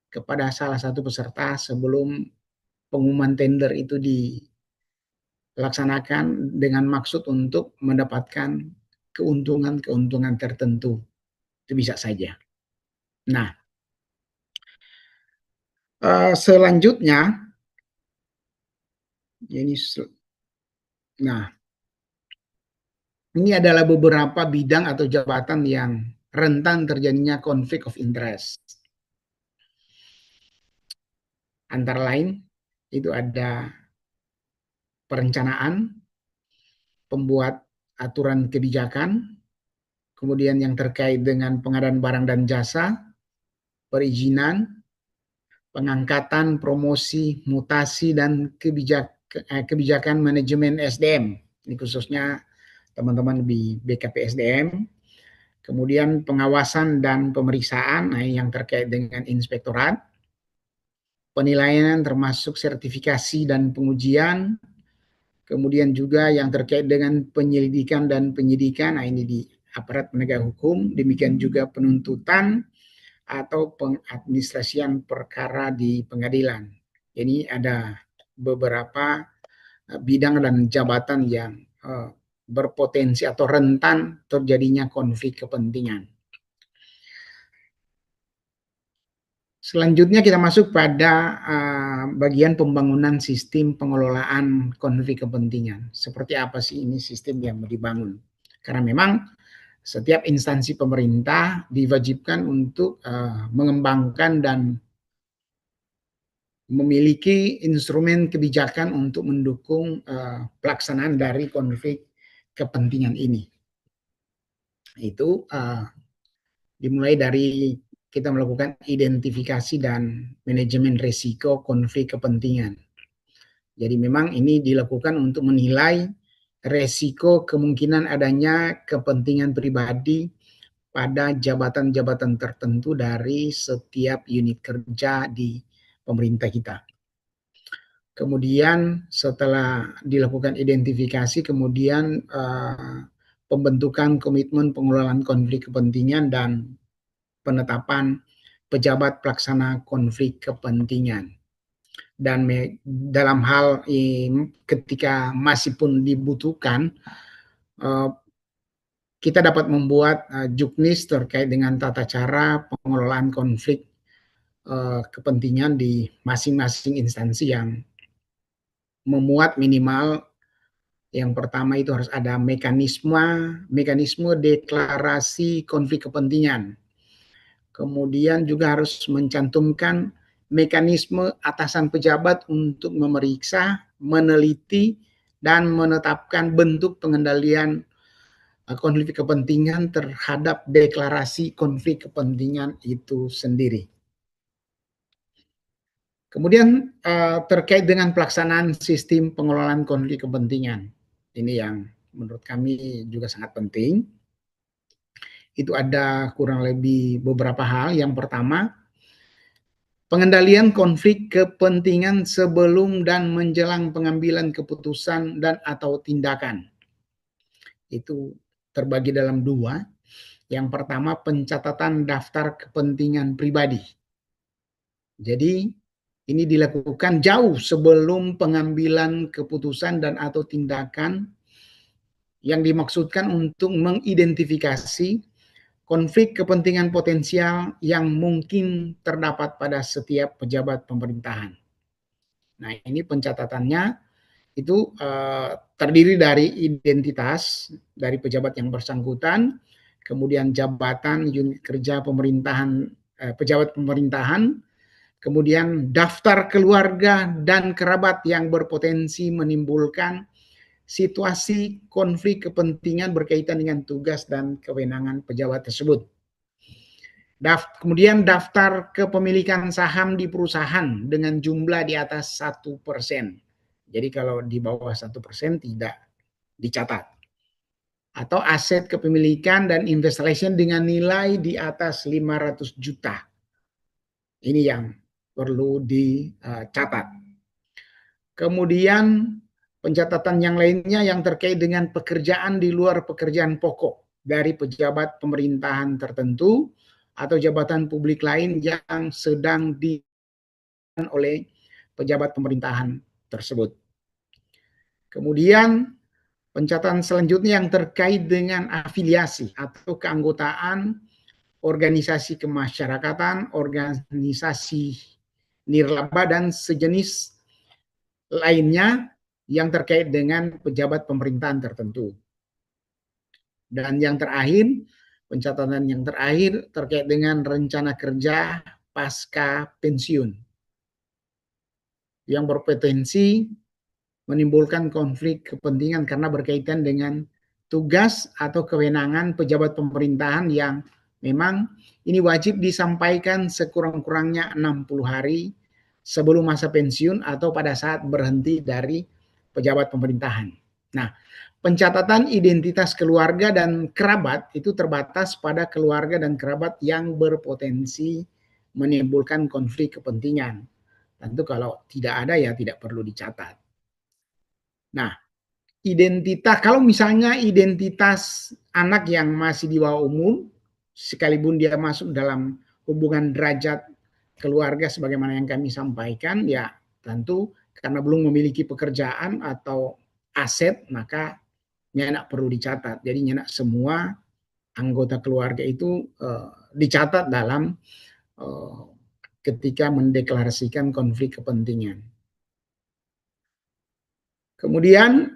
[SPEAKER 4] kepada salah satu peserta sebelum pengumuman tender itu dilaksanakan dengan maksud untuk mendapatkan keuntungan-keuntungan tertentu. Itu bisa saja. Nah, selanjutnya ini adalah beberapa bidang atau jabatan yang rentan terjadinya konflik of interest. Antara lain itu ada perencanaan, pembuat aturan kebijakan, kemudian yang terkait dengan pengadaan barang dan jasa, perizinan, pengangkatan, promosi, mutasi, dan kebijakan manajemen SDM. Ini khususnya teman-teman di BKPSDM. Kemudian pengawasan dan pemeriksaan yang terkait dengan inspektorat, penilaian termasuk sertifikasi dan pengujian, kemudian juga yang terkait dengan penyelidikan dan penyidikan, ini di aparat penegak hukum, demikian juga penuntutan atau pengadministrasian perkara di pengadilan. Ini ada beberapa bidang dan jabatan yang berpotensi atau rentan terjadinya konflik kepentingan. Selanjutnya kita masuk pada bagian pembangunan sistem pengelolaan konflik kepentingan. Seperti apa sih ini sistem yang mau dibangun? Karena memang setiap instansi pemerintah diwajibkan untuk mengembangkan dan memiliki instrumen kebijakan untuk mendukung pelaksanaan dari konflik kepentingan ini. Itu dimulai dari kita melakukan identifikasi dan manajemen risiko konflik kepentingan. Jadi memang ini dilakukan untuk menilai risiko kemungkinan adanya kepentingan pribadi pada jabatan-jabatan tertentu dari setiap unit kerja di pemerintah kita. Kemudian setelah dilakukan identifikasi, kemudian pembentukan komitmen pengelolaan konflik kepentingan dan penetapan pejabat pelaksana konflik kepentingan. Dan dalam hal ketika masih pun dibutuhkan, kita dapat membuat juknis terkait dengan tata cara pengelolaan konflik kepentingan di masing-masing instansi yang memuat minimal yang pertama itu harus ada mekanisme deklarasi konflik kepentingan. Kemudian juga harus mencantumkan mekanisme atasan pejabat untuk memeriksa, meneliti, dan menetapkan bentuk pengendalian konflik kepentingan terhadap deklarasi konflik kepentingan itu sendiri. Kemudian terkait dengan pelaksanaan sistem pengelolaan konflik kepentingan. Ini yang menurut kami juga sangat penting. Itu ada kurang lebih beberapa hal. Yang pertama, pengendalian konflik kepentingan sebelum dan menjelang pengambilan keputusan dan atau tindakan. Itu terbagi dalam dua. Yang pertama, pencatatan daftar kepentingan pribadi. Jadi ini dilakukan jauh sebelum pengambilan keputusan dan atau tindakan yang dimaksudkan untuk mengidentifikasi konflik kepentingan potensial yang mungkin terdapat pada setiap pejabat pemerintahan. Nah, ini pencatatannya itu terdiri dari identitas dari pejabat yang bersangkutan, kemudian jabatan, unit kerja pemerintahan, pejabat pemerintahan, kemudian daftar keluarga dan kerabat yang berpotensi menimbulkan situasi konflik kepentingan berkaitan dengan tugas dan kewenangan pejabat tersebut. Kemudian daftar kepemilikan saham di perusahaan dengan jumlah di atas 1%. Jadi kalau di bawah 1% tidak dicatat. Atau aset kepemilikan dan investasi dengan nilai di atas 500 juta. Ini yang perlu dicatat. Kemudian pencatatan yang lainnya yang terkait dengan pekerjaan di luar pekerjaan pokok dari pejabat pemerintahan tertentu atau jabatan publik lain yang sedang dilakukan oleh pejabat pemerintahan tersebut. Kemudian pencatatan selanjutnya yang terkait dengan afiliasi atau keanggotaan organisasi kemasyarakatan, organisasi nirlaba dan sejenis lainnya yang terkait dengan pejabat pemerintahan tertentu. Dan yang terakhir, pencatatan yang terakhir terkait dengan rencana kerja pasca pensiun yang berpotensi menimbulkan konflik kepentingan karena berkaitan dengan tugas atau kewenangan pejabat pemerintahan yang memang ini wajib disampaikan sekurang-kurangnya 60 hari sebelum masa pensiun atau pada saat berhenti dari pejabat pemerintahan. Nah, pencatatan identitas keluarga dan kerabat itu terbatas pada keluarga dan kerabat yang berpotensi menimbulkan konflik kepentingan. Tentu kalau tidak ada ya tidak perlu dicatat. Nah, identitas, kalau misalnya identitas anak yang masih di bawah umur, sekalipun dia masuk dalam hubungan derajat keluarga sebagaimana yang kami sampaikan, ya tentu karena belum memiliki pekerjaan atau aset, maka nyenak perlu dicatat. Jadi nyenak semua anggota keluarga itu dicatat dalam ketika mendeklarasikan konflik kepentingan. Kemudian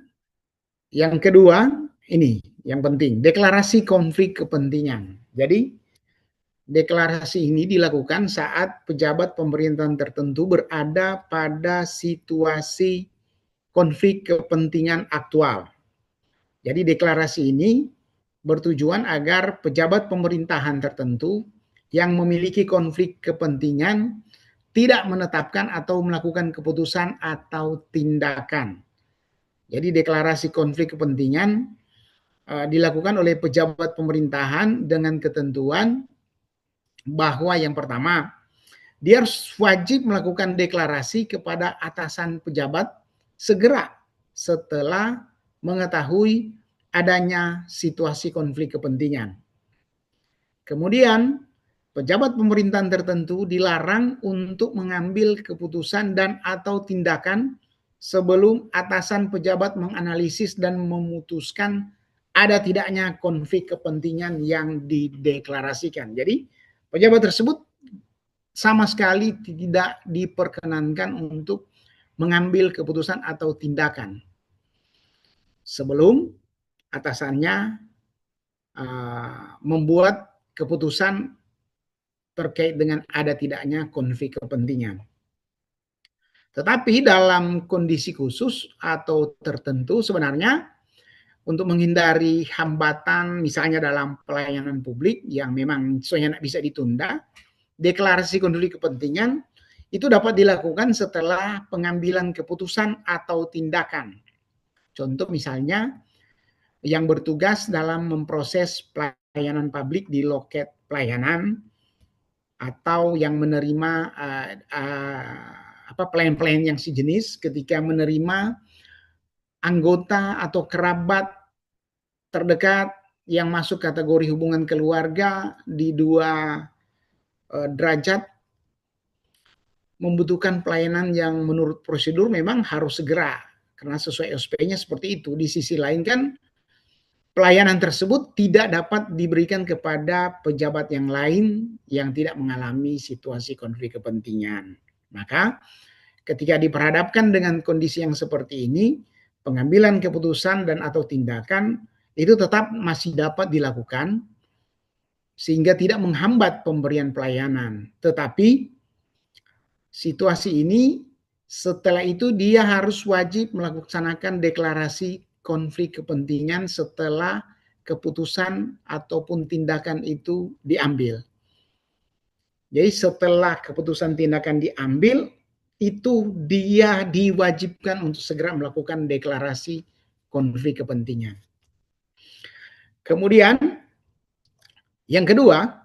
[SPEAKER 4] yang kedua, ini yang penting, deklarasi konflik kepentingan. Jadi, deklarasi ini dilakukan saat pejabat pemerintahan tertentu berada pada situasi konflik kepentingan aktual. Jadi, deklarasi ini bertujuan agar pejabat pemerintahan tertentu yang memiliki konflik kepentingan tidak menetapkan atau melakukan keputusan atau tindakan. Jadi deklarasi konflik kepentingan dilakukan oleh pejabat pemerintahan dengan ketentuan bahwa yang pertama, dia harus wajib melakukan deklarasi kepada atasan pejabat segera setelah mengetahui adanya situasi konflik kepentingan. Kemudian, pejabat pemerintahan tertentu dilarang untuk mengambil keputusan dan atau tindakan sebelum atasan pejabat menganalisis dan memutuskan ada tidaknya konflik kepentingan yang dideklarasikan. Jadi pejabat tersebut sama sekali tidak diperkenankan untuk mengambil keputusan atau tindakan sebelum atasannya membuat keputusan terkait dengan ada tidaknya konflik kepentingan. Tetapi dalam kondisi khusus atau tertentu sebenarnya untuk menghindari hambatan misalnya dalam pelayanan publik yang memang soalnya bisa ditunda, deklarasi konflik kepentingan itu dapat dilakukan setelah pengambilan keputusan atau tindakan. Contoh misalnya yang bertugas dalam memproses pelayanan publik di loket pelayanan, atau yang menerima pelayan-pelayan yang sejenis ketika menerima anggota atau kerabat terdekat yang masuk kategori hubungan keluarga di 2 derajat membutuhkan pelayanan yang menurut prosedur memang harus segera karena sesuai SOP-nya seperti itu. Di sisi lain kan pelayanan tersebut tidak dapat diberikan kepada pejabat yang lain yang tidak mengalami situasi konflik kepentingan. Maka ketika diperhadapkan dengan kondisi yang seperti ini, pengambilan keputusan dan atau tindakan itu tetap masih dapat dilakukan sehingga tidak menghambat pemberian pelayanan. Tetapi situasi ini setelah itu dia harus wajib melaksanakan deklarasi konflik kepentingan setelah keputusan ataupun tindakan itu diambil. Jadi setelah keputusan tindakan diambil, itu dia diwajibkan untuk segera melakukan deklarasi konflik kepentingan. Kemudian yang kedua,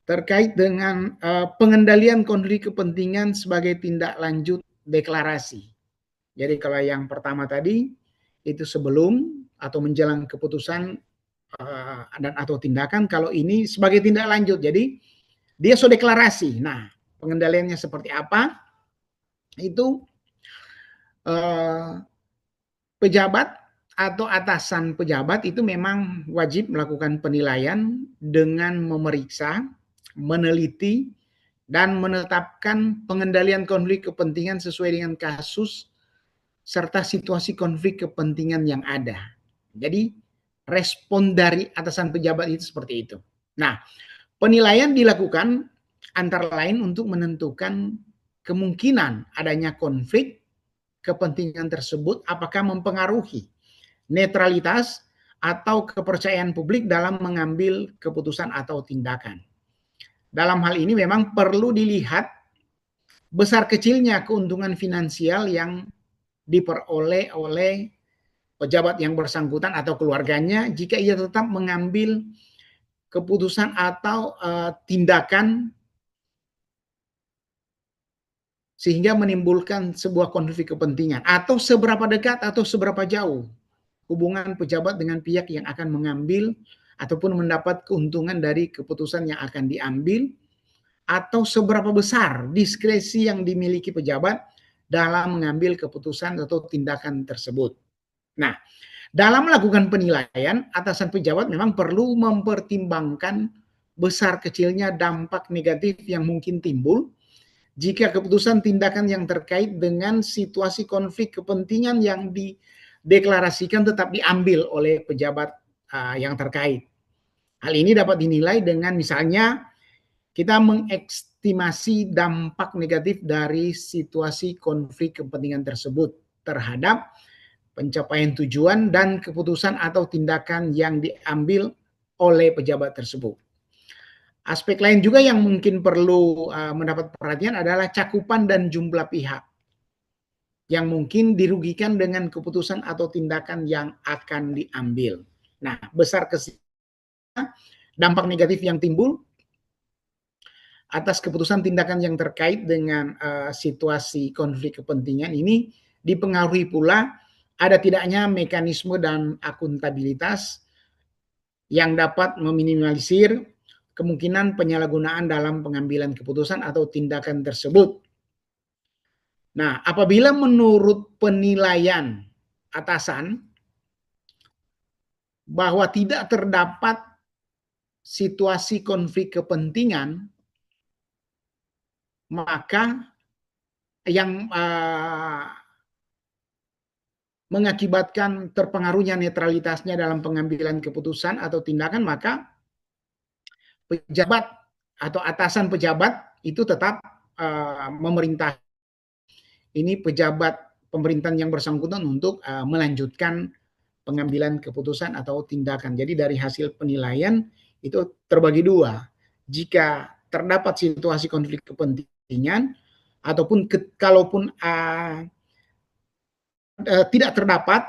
[SPEAKER 4] terkait dengan pengendalian konflik kepentingan sebagai tindak lanjut deklarasi. Jadi kalau yang pertama tadi, itu sebelum atau menjelang keputusan dan atau tindakan, kalau ini sebagai tindak lanjut. Jadi dia sudah deklarasi. Nah, pengendaliannya seperti apa? Itu pejabat atau atasan pejabat itu memang wajib melakukan penilaian dengan memeriksa, meneliti, dan menetapkan pengendalian konflik kepentingan sesuai dengan kasus serta situasi konflik kepentingan yang ada. Jadi respon dari atasan pejabat itu seperti itu. Nah, penilaian dilakukan antara lain untuk menentukan kemungkinan adanya konflik kepentingan tersebut apakah mempengaruhi netralitas atau kepercayaan publik dalam mengambil keputusan atau tindakan. Dalam hal ini memang perlu dilihat besar kecilnya keuntungan finansial yang diperoleh oleh pejabat yang bersangkutan atau keluarganya jika ia tetap mengambil keputusan atau tindakan sehingga menimbulkan sebuah konflik kepentingan, atau seberapa dekat atau seberapa jauh hubungan pejabat dengan pihak yang akan mengambil ataupun mendapat keuntungan dari keputusan yang akan diambil, atau seberapa besar diskresi yang dimiliki pejabat dalam mengambil keputusan atau tindakan tersebut. Nah, dalam melakukan penilaian, atasan pejabat memang perlu mempertimbangkan besar kecilnya dampak negatif yang mungkin timbul jika keputusan tindakan yang terkait dengan situasi konflik kepentingan yang dideklarasikan tetap diambil oleh pejabat yang terkait. Hal ini dapat dinilai dengan misalnya kita mengestimasi dampak negatif dari situasi konflik kepentingan tersebut terhadap pencapaian tujuan dan keputusan atau tindakan yang diambil oleh pejabat tersebut. Aspek lain juga yang mungkin perlu mendapat perhatian adalah cakupan dan jumlah pihak yang mungkin dirugikan dengan keputusan atau tindakan yang akan diambil. Nah, besar kecilnya dampak negatif yang timbul atas keputusan tindakan yang terkait dengan situasi konflik kepentingan ini dipengaruhi pula ada tidaknya mekanisme dan akuntabilitas yang dapat meminimalisir kemungkinan penyalahgunaan dalam pengambilan keputusan atau tindakan tersebut. Nah, apabila menurut penilaian atasan bahwa tidak terdapat situasi konflik kepentingan, maka yang mengakibatkan terpengaruhnya netralitasnya dalam pengambilan keputusan atau tindakan, maka pejabat atau atasan pejabat itu tetap memerintah ini pejabat pemerintahan yang bersangkutan untuk melanjutkan pengambilan keputusan atau tindakan. Jadi dari hasil penilaian itu terbagi dua. Jika terdapat situasi konflik kepentingan kepentingan ataupun kalaupun tidak terdapat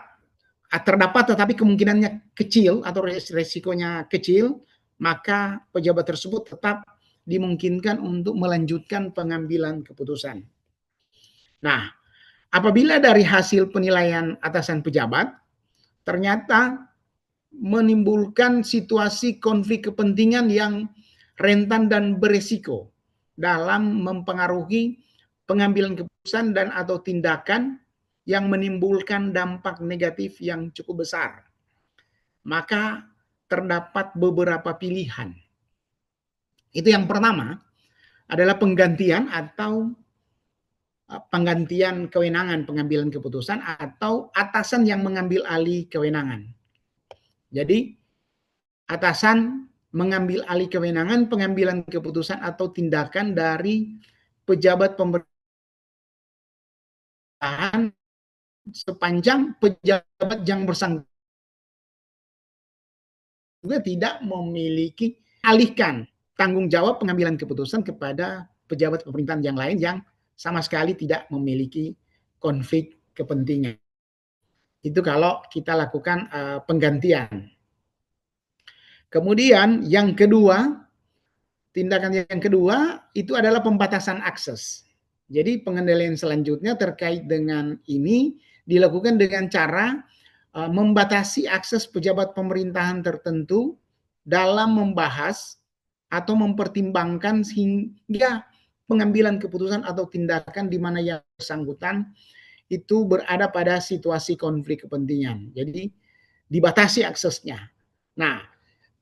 [SPEAKER 4] tetapi kemungkinannya kecil atau resikonya kecil, maka pejabat tersebut tetap dimungkinkan untuk melanjutkan pengambilan keputusan. Nah, apabila dari hasil penilaian atasan pejabat ternyata menimbulkan situasi konflik kepentingan yang rentan dan beresiko dalam mempengaruhi pengambilan keputusan dan atau tindakan yang menimbulkan dampak negatif yang cukup besar, maka terdapat beberapa pilihan. Itu yang pertama adalah penggantian atau penggantian kewenangan pengambilan keputusan atau atasan yang mengambil alih kewenangan. Jadi atasan mengambil alih kewenangan pengambilan keputusan atau tindakan dari pejabat pemerintahan sepanjang pejabat yang bersangkutan juga tidak memiliki alihkan tanggung jawab pengambilan keputusan kepada pejabat pemerintahan yang lain yang sama sekali tidak memiliki konflik kepentingan. Itu kalau kita lakukan penggantian. Kemudian yang kedua, tindakan yang kedua itu adalah pembatasan akses. Jadi pengendalian selanjutnya terkait dengan ini dilakukan dengan cara membatasi akses pejabat pemerintahan tertentu dalam membahas atau mempertimbangkan hingga pengambilan keputusan atau tindakan di mana yang bersangkutan itu berada pada situasi konflik kepentingan. Jadi dibatasi aksesnya. Nah,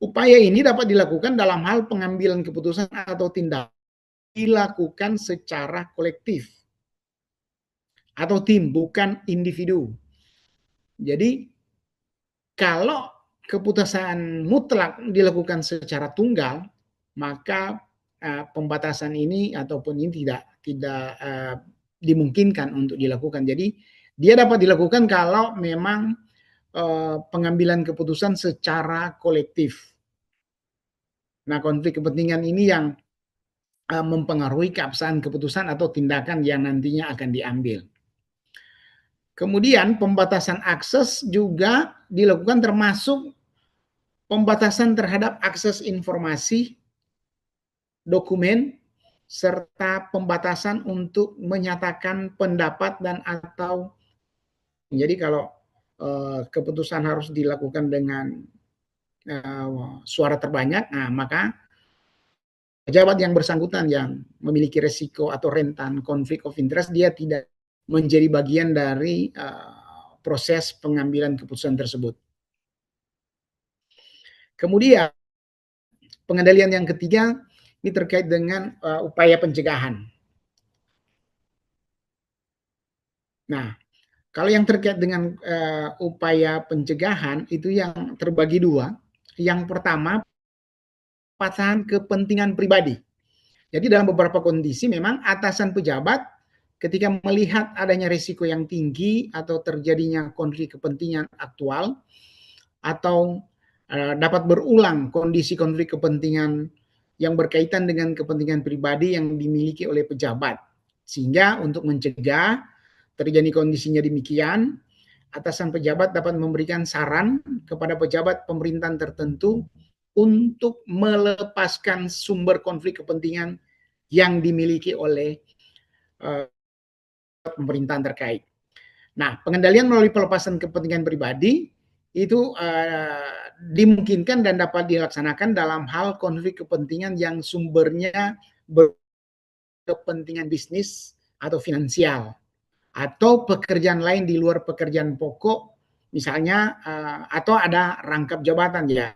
[SPEAKER 4] upaya ini dapat dilakukan dalam hal pengambilan keputusan atau tindakan dilakukan secara kolektif atau tim, bukan individu. Jadi kalau keputusan mutlak dilakukan secara tunggal, maka pembatasan ini ataupun ini tidak dimungkinkan untuk dilakukan. Jadi dia dapat dilakukan kalau memang pengambilan keputusan secara kolektif. Nah, konflik kepentingan ini yang mempengaruhi keabsahan keputusan atau tindakan yang nantinya akan diambil. Kemudian pembatasan akses juga dilakukan termasuk pembatasan terhadap akses informasi, dokumen, serta pembatasan untuk menyatakan pendapat dan atau jadi kalau keputusan harus dilakukan dengan suara terbanyak, nah maka pejabat yang bersangkutan yang memiliki resiko atau rentan konflik of interest dia tidak menjadi bagian dari proses pengambilan keputusan tersebut. Kemudian pengendalian yang ketiga ini terkait dengan upaya pencegahan. Nah, kalau yang terkait dengan upaya pencegahan itu yang terbagi dua. Yang pertama, patahan kepentingan pribadi. Jadi dalam beberapa kondisi memang atasan pejabat ketika melihat adanya risiko yang tinggi atau terjadinya konflik kepentingan aktual atau dapat berulang kondisi konflik kepentingan yang berkaitan dengan kepentingan pribadi yang dimiliki oleh pejabat. Sehingga untuk mencegah terjadi kondisinya demikian, atasan pejabat dapat memberikan saran kepada pejabat pemerintahan tertentu untuk melepaskan sumber konflik kepentingan yang dimiliki oleh pemerintahan terkait. Nah, pengendalian melalui pelepasan kepentingan pribadi itu dimungkinkan dan dapat dilaksanakan dalam hal konflik kepentingan yang sumbernya berkepentingan bisnis atau finansial atau pekerjaan lain di luar pekerjaan pokok, misalnya atau ada rangkap jabatan ya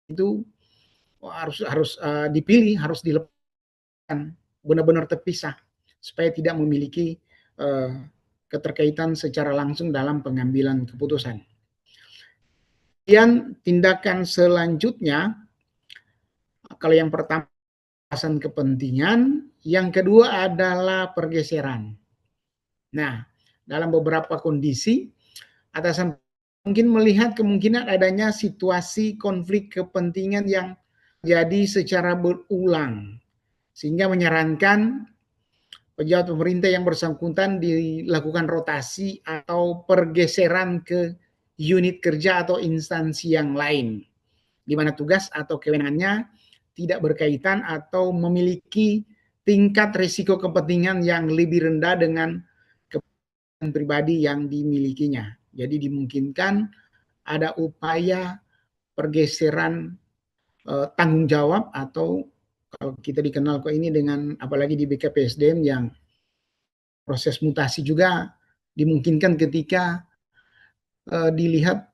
[SPEAKER 4] itu harus dipilih, harus dilepaskan benar-benar terpisah supaya tidak memiliki keterkaitan secara langsung dalam pengambilan keputusan. Kemudian tindakan selanjutnya, kalau yang pertama pembatasan kepentingan, yang kedua adalah pergeseran. Nah, dalam beberapa kondisi, atasan mungkin melihat kemungkinan adanya situasi konflik kepentingan yang jadi secara berulang, sehingga menyarankan pejabat pemerintah yang bersangkutan dilakukan rotasi atau pergeseran ke unit kerja atau instansi yang lain, di mana tugas atau kewenangannya tidak berkaitan atau memiliki tingkat risiko kepentingan yang lebih rendah dengan kepentingan pribadi yang dimilikinya. Jadi dimungkinkan ada upaya pergeseran tanggung jawab, atau kalau kita dikenal kok ini dengan apalagi di BKPSDM yang proses mutasi juga dimungkinkan ketika dilihat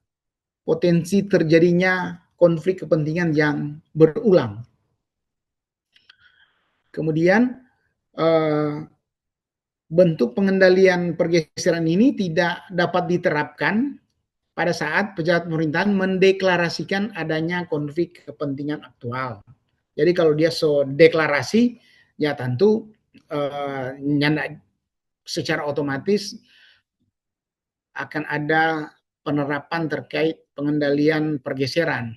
[SPEAKER 4] potensi terjadinya konflik kepentingan yang berulang. Kemudian bentuk pengendalian pergeseran ini tidak dapat diterapkan pada saat pejabat pemerintahan mendeklarasikan adanya konflik kepentingan aktual. Jadi kalau dia deklarasi, ya tentu secara otomatis akan ada penerapan terkait pengendalian pergeseran.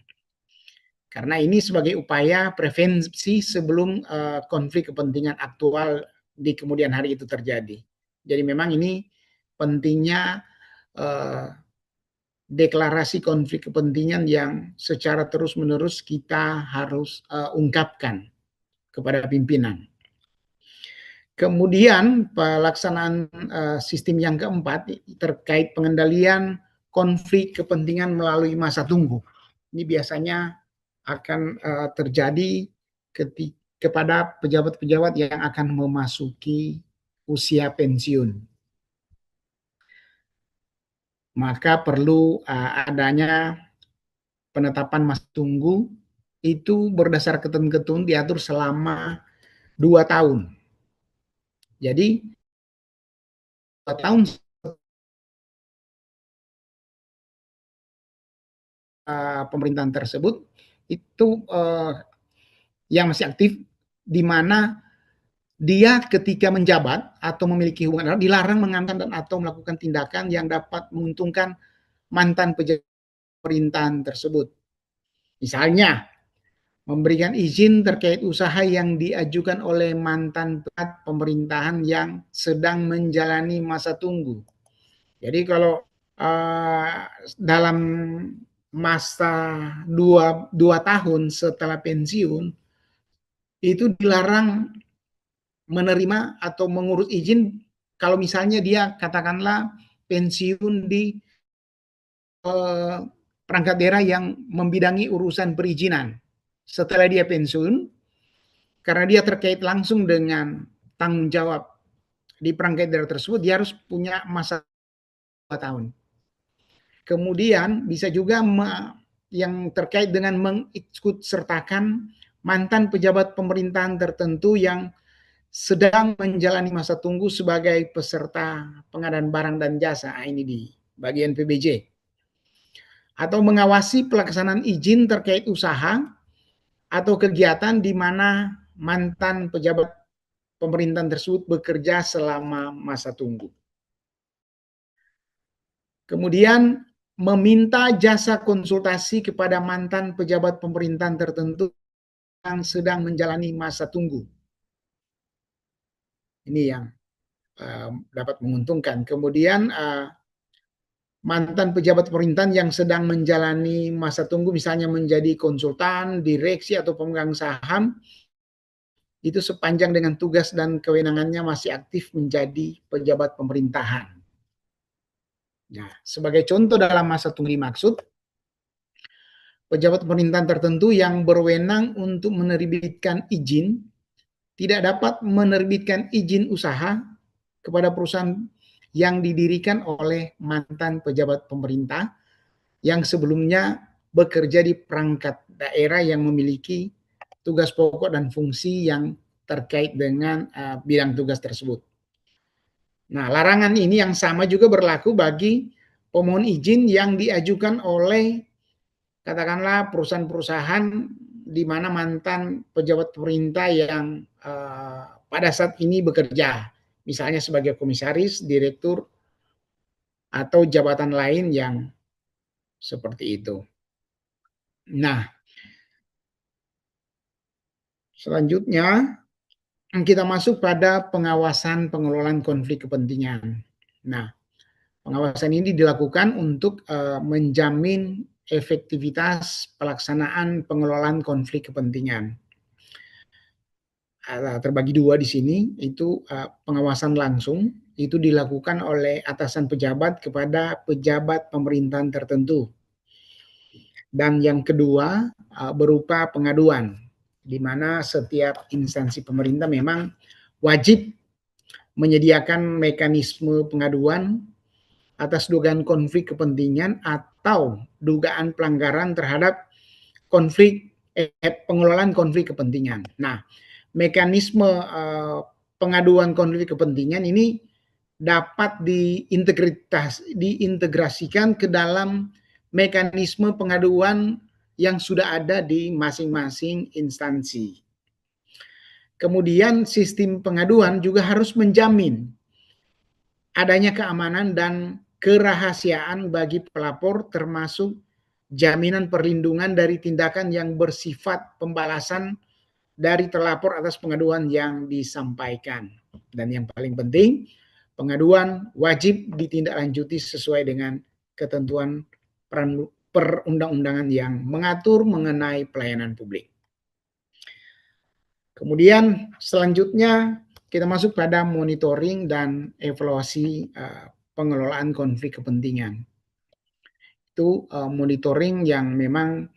[SPEAKER 4] Karena ini sebagai upaya prevensi sebelum konflik kepentingan aktual di kemudian hari itu terjadi. Jadi memang ini pentingnya deklarasi konflik kepentingan yang secara terus-menerus kita harus ungkapkan kepada pimpinan. Kemudian pelaksanaan sistem yang keempat terkait pengendalian konflik kepentingan melalui masa tunggu. Ini biasanya akan terjadi kepada pejabat-pejabat yang akan memasuki usia pensiun. Maka perlu adanya penetapan masa tunggu itu berdasar ketentuan diatur selama 2 tahun. Jadi 2 tahun pemerintahan tersebut itu yang masih aktif, di mana dia ketika menjabat atau memiliki hubungan dilarang mengambil dan atau melakukan tindakan yang dapat menguntungkan mantan pejabat pemerintahan tersebut. Misalnya, memberikan izin terkait usaha yang diajukan oleh mantan pejabat pemerintahan yang sedang menjalani masa tunggu. Jadi kalau dalam masa 2 tahun setelah pensiun, itu dilarang menerima atau mengurus izin kalau misalnya dia katakanlah pensiun di perangkat daerah yang membidangi urusan perizinan. Setelah dia pensiun, karena dia terkait langsung dengan tanggung jawab di perangkat daerah tersebut, dia harus punya masa 2 tahun. Kemudian bisa juga yang terkait dengan mengikut sertakan mantan pejabat pemerintahan tertentu yang sedang menjalani masa tunggu sebagai peserta pengadaan barang dan jasa. Ini di bagian PBJ. Atau mengawasi pelaksanaan izin terkait usaha atau kegiatan di mana mantan pejabat pemerintahan tersebut bekerja selama masa tunggu. Kemudian meminta jasa konsultasi kepada mantan pejabat pemerintahan tertentu yang sedang menjalani masa tunggu. Ini yang dapat menguntungkan. Kemudian mantan pejabat pemerintahan yang sedang menjalani masa tunggu, misalnya menjadi konsultan, direksi, atau pemegang saham, itu sepanjang dengan tugas dan kewenangannya masih aktif menjadi pejabat pemerintahan. Nah, sebagai contoh dalam masa tunggu dimaksud, pejabat pemerintahan tertentu yang berwenang untuk menerbitkan izin tidak dapat menerbitkan izin usaha kepada perusahaan yang didirikan oleh mantan pejabat pemerintah yang sebelumnya bekerja di perangkat daerah yang memiliki tugas pokok dan fungsi yang terkait dengan bidang tugas tersebut. Nah, larangan ini yang sama juga berlaku bagi pemohon izin yang diajukan oleh katakanlah perusahaan-perusahaan di mana mantan pejabat pemerintah yang pada saat ini bekerja, misalnya sebagai komisaris, direktur, atau jabatan lain yang seperti itu. Nah, selanjutnya kita masuk pada pengawasan pengelolaan konflik kepentingan. Nah, pengawasan ini dilakukan untuk menjamin efektivitas pelaksanaan pengelolaan konflik kepentingan. Terbagi dua di sini, itu pengawasan langsung, itu dilakukan oleh atasan pejabat kepada pejabat pemerintahan tertentu. Dan yang kedua berupa pengaduan, di mana setiap instansi pemerintah memang wajib menyediakan mekanisme pengaduan atas dugaan konflik kepentingan atau dugaan pelanggaran terhadap pengelolaan konflik kepentingan. Nah, mekanisme pengaduan konflik kepentingan ini dapat diintegrasikan ke dalam mekanisme pengaduan yang sudah ada di masing-masing instansi. Kemudian sistem pengaduan juga harus menjamin adanya keamanan dan kerahasiaan bagi pelapor, termasuk jaminan perlindungan dari tindakan yang bersifat pembalasan dari terlapor atas pengaduan yang disampaikan. Dan yang paling penting, pengaduan wajib ditindaklanjuti sesuai dengan ketentuan perundang-undangan yang mengatur mengenai pelayanan publik. Kemudian selanjutnya kita masuk pada monitoring dan evaluasi pengelolaan konflik kepentingan. Itu monitoring yang memang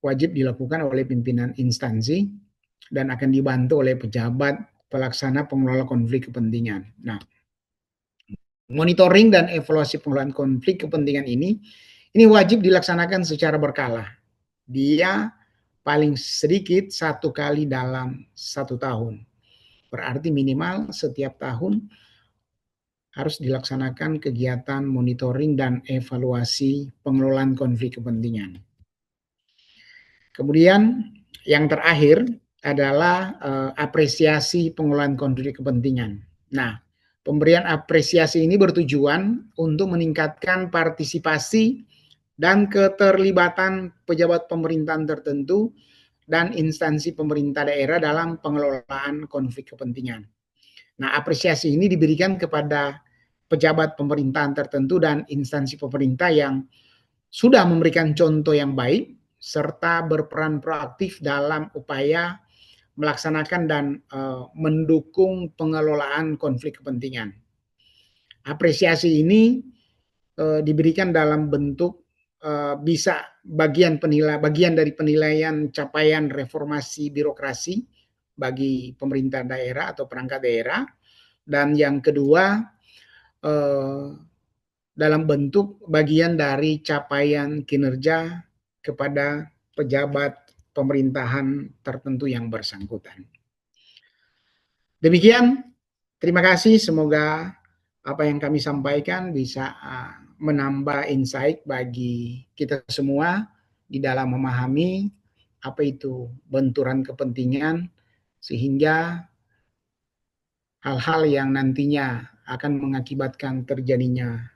[SPEAKER 4] wajib dilakukan oleh pimpinan instansi dan akan dibantu oleh pejabat pelaksana pengelola konflik kepentingan. Nah, monitoring dan evaluasi pengelolaan konflik kepentingan ini wajib dilaksanakan secara berkala. Dia paling sedikit 1 kali dalam 1 tahun. Berarti minimal setiap tahun harus dilaksanakan kegiatan monitoring dan evaluasi pengelolaan konflik kepentingan. Kemudian yang terakhir adalah apresiasi pengelolaan konflik kepentingan. Nah, pemberian apresiasi ini bertujuan untuk meningkatkan partisipasi dan keterlibatan pejabat pemerintahan tertentu dan instansi pemerintah daerah dalam pengelolaan konflik kepentingan. Nah, apresiasi ini diberikan kepada pejabat pemerintahan tertentu dan instansi pemerintah yang sudah memberikan contoh yang baik serta berperan proaktif dalam upaya melaksanakan dan mendukung pengelolaan konflik kepentingan. Apresiasi ini diberikan dalam bentuk bisa bagian dari penilaian capaian reformasi birokrasi bagi pemerintah daerah atau perangkat daerah, dan yang kedua dalam bentuk bagian dari capaian kinerja kepada pejabat pemerintahan tertentu yang bersangkutan. Demikian, terima kasih. Semoga apa yang kami sampaikan bisa menambah insight bagi kita semua di dalam memahami apa itu benturan kepentingan, sehingga hal-hal yang nantinya akan mengakibatkan terjadinya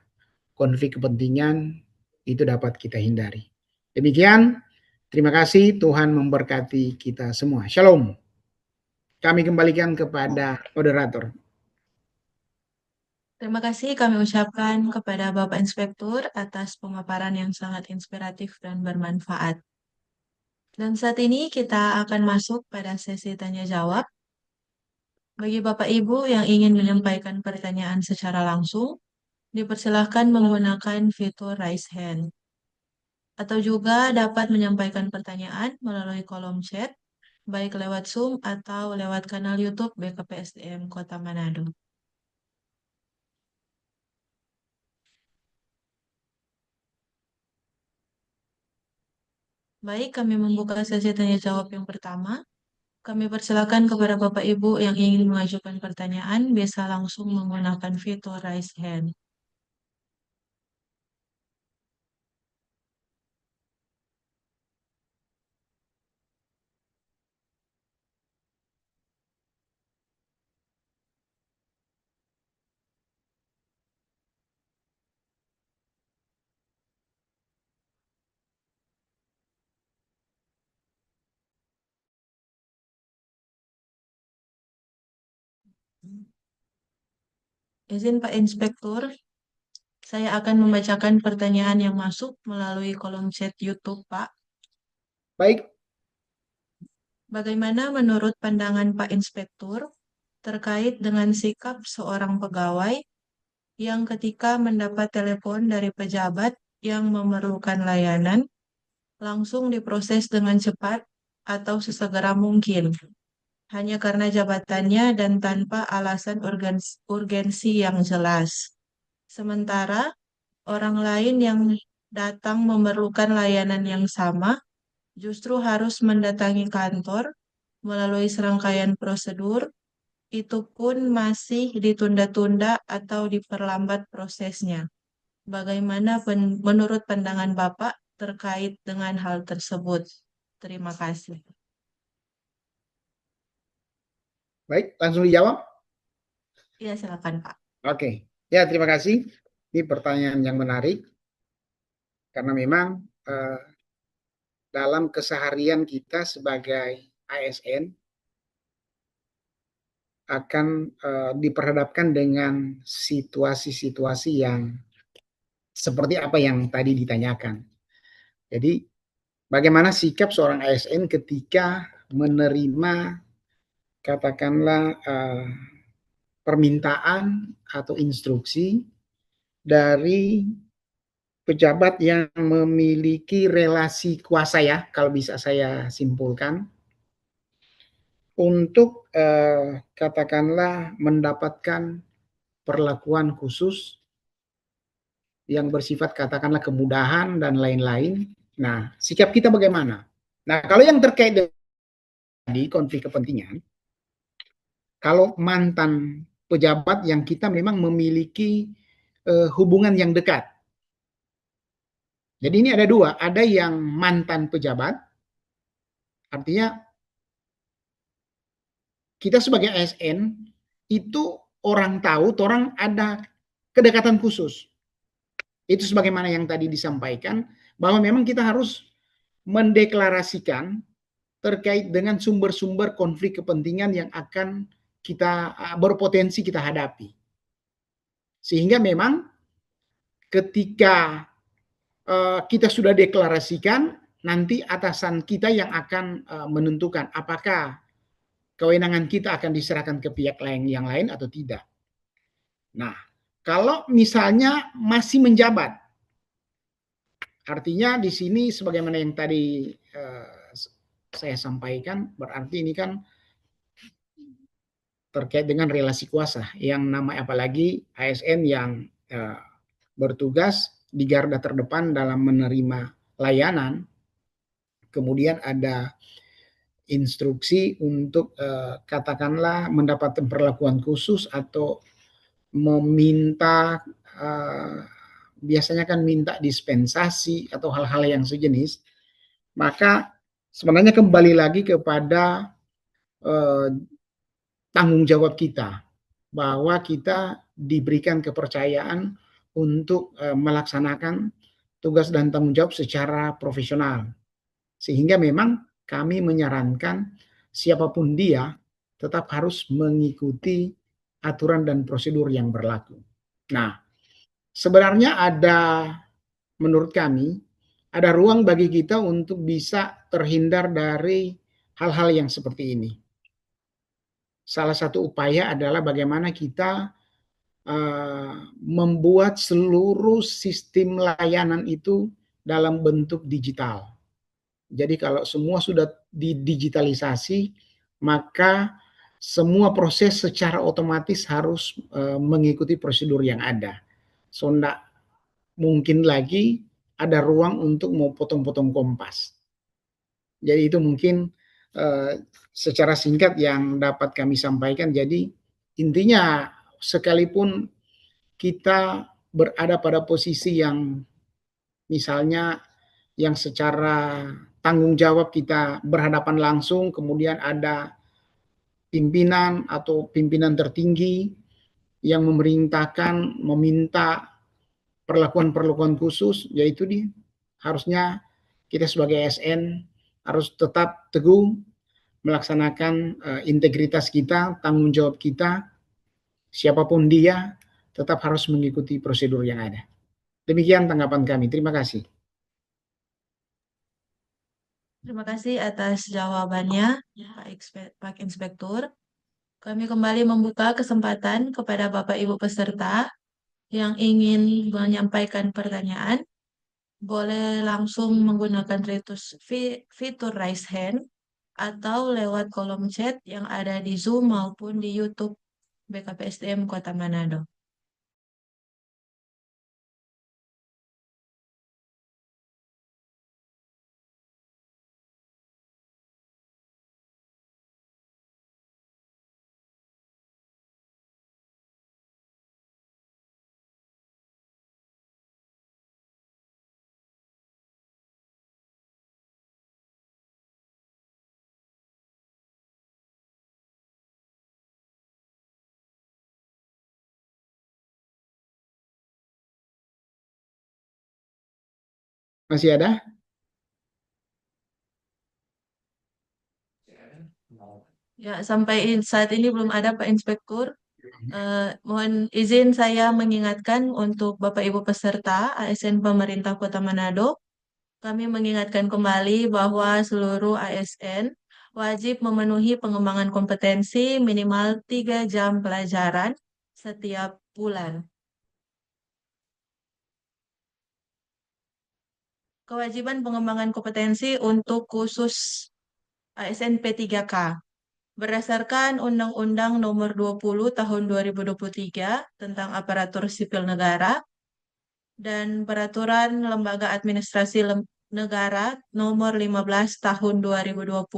[SPEAKER 4] konflik kepentingan itu dapat kita hindari. Demikian, terima kasih. Tuhan memberkati kita semua. Shalom. Kami kembalikan kepada moderator.
[SPEAKER 1] Terima kasih kami ucapkan kepada Bapak Inspektur atas pemaparan yang sangat inspiratif dan bermanfaat. Dan saat ini kita akan masuk pada sesi tanya jawab. Bagi Bapak Ibu yang ingin menyampaikan pertanyaan secara langsung, dipersilahkan menggunakan fitur raise hand. Atau juga dapat menyampaikan pertanyaan melalui kolom chat, baik lewat Zoom atau lewat kanal YouTube BKPSDM Kota Manado. Baik, kami membuka sesi tanya jawab yang pertama. Kami persilakan kepada Bapak Ibu yang ingin mengajukan pertanyaan bisa langsung menggunakan fitur raise hand. Izin Pak Inspektur, saya akan membacakan pertanyaan yang masuk melalui kolom chat YouTube, Pak.
[SPEAKER 4] Baik,
[SPEAKER 1] Bagaimana menurut pandangan Pak Inspektur terkait dengan sikap seorang pegawai yang ketika mendapat telepon dari pejabat yang memerlukan layanan, langsung diproses dengan cepat atau sesegera mungkin, hanya karena jabatannya dan tanpa alasan urgensi yang jelas. Sementara orang lain yang datang memerlukan layanan yang sama justru harus mendatangi kantor melalui serangkaian prosedur, itu pun masih ditunda-tunda atau diperlambat prosesnya. Bagaimana menurut pandangan Bapak terkait dengan hal tersebut? Terima kasih.
[SPEAKER 4] baik, langsung dijawab.
[SPEAKER 1] Iya, silakan Pak.
[SPEAKER 4] Oke, ya terima kasih. Ini pertanyaan yang menarik karena memang dalam keseharian kita sebagai ASN akan diperhadapkan dengan situasi-situasi yang seperti apa yang tadi ditanyakan. Jadi bagaimana sikap seorang ASN ketika menerima katakanlah permintaan atau instruksi dari pejabat yang memiliki relasi kuasa, ya kalau bisa saya simpulkan, untuk katakanlah mendapatkan perlakuan khusus yang bersifat katakanlah kemudahan dan lain-lain. Nah, sikap kita bagaimana? Nah, kalau yang terkait dengan konflik kepentingan, kalau mantan pejabat yang kita memang memiliki hubungan yang dekat. Jadi ini ada dua, ada yang mantan pejabat, artinya kita sebagai ASN itu orang tahu, orang ada kedekatan khusus. Itu sebagaimana yang tadi disampaikan, bahwa memang kita harus mendeklarasikan terkait dengan sumber-sumber konflik kepentingan yang akan kita berpotensi kita hadapi. Sehingga memang ketika kita sudah deklarasikan, nanti atasan kita yang akan menentukan apakah kewenangan kita akan diserahkan ke pihak lain yang lain atau tidak. Nah, kalau misalnya masih menjabat, artinya di sini sebagaimana yang tadi saya sampaikan, berarti ini kan terkait dengan relasi kuasa yang namanya, apalagi ASN yang bertugas di garda terdepan dalam menerima layanan, kemudian ada instruksi untuk katakanlah mendapatkan perlakuan khusus atau meminta biasanya kan minta dispensasi atau hal-hal yang sejenis, maka sebenarnya kembali lagi kepada tanggung jawab kita, bahwa kita diberikan kepercayaan untuk melaksanakan tugas dan tanggung jawab secara profesional. Sehingga memang kami menyarankan siapapun dia tetap harus mengikuti aturan dan prosedur yang berlaku. Nah, sebenarnya menurut kami, ada ruang bagi kita untuk bisa terhindar dari hal-hal yang seperti ini. Salah satu upaya adalah bagaimana kita membuat seluruh sistem layanan itu dalam bentuk digital. Jadi kalau semua sudah didigitalisasi, maka semua proses secara otomatis harus mengikuti prosedur yang ada. So, enggak mungkin lagi ada ruang untuk mau potong-potong kompas. Jadi itu mungkin secara singkat yang dapat kami sampaikan. Jadi intinya sekalipun kita berada pada posisi yang misalnya yang secara tanggung jawab kita berhadapan langsung, kemudian ada pimpinan atau pimpinan tertinggi yang memerintahkan, meminta perlakuan-perlakuan khusus, yaitu harusnya kita sebagai ASN harus tetap teguh melaksanakan integritas kita, tanggung jawab kita, siapapun dia tetap harus mengikuti prosedur yang ada. Demikian tanggapan kami. Terima kasih.
[SPEAKER 1] Terima kasih atas jawabannya, Pak Inspektur. Kami kembali membuka kesempatan kepada Bapak Ibu peserta yang ingin menyampaikan pertanyaan. Boleh langsung menggunakan fitur raise hand atau lewat kolom chat yang ada di Zoom maupun di YouTube BKPSDM Kota Manado.
[SPEAKER 4] Masih ada?
[SPEAKER 1] Ya, sampai saat ini belum ada Pak Inspektur. Mohon izin saya mengingatkan untuk Bapak Ibu peserta ASN Pemerintah Kota Manado, kami mengingatkan kembali bahwa seluruh ASN wajib memenuhi pengembangan kompetensi minimal 3 jam pelajaran setiap bulan. Kewajiban pengembangan kompetensi untuk khusus ASN P3K. Berdasarkan Undang-Undang Nomor 20 Tahun 2023 tentang Aparatur Sipil Negara dan Peraturan Lembaga Administrasi Negara Nomor 15 Tahun 2020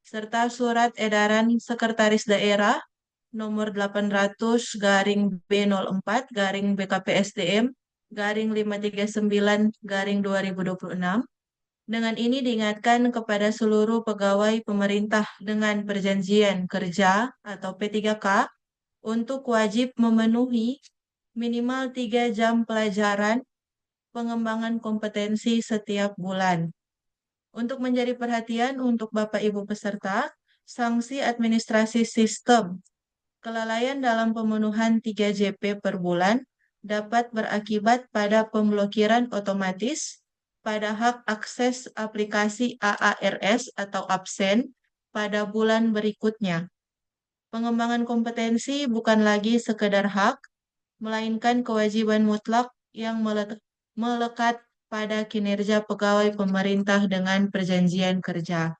[SPEAKER 1] serta Surat Edaran Sekretaris Daerah Nomor 800 garing B04 garing BKPSDM garing 539 garing 2026. Dengan ini diingatkan kepada seluruh pegawai pemerintah dengan perjanjian kerja atau P3K untuk wajib memenuhi minimal 3 jam pelajaran pengembangan kompetensi setiap bulan. Untuk menjadi perhatian untuk Bapak Ibu peserta, sanksi administrasi sistem kelalaian dalam pemenuhan 3JP per bulan dapat berakibat pada pemblokiran otomatis pada hak akses aplikasi AARS atau absen pada bulan berikutnya. Pengembangan kompetensi bukan lagi sekedar hak, melainkan kewajiban mutlak yang melekat pada kinerja pegawai pemerintah dengan perjanjian kerja.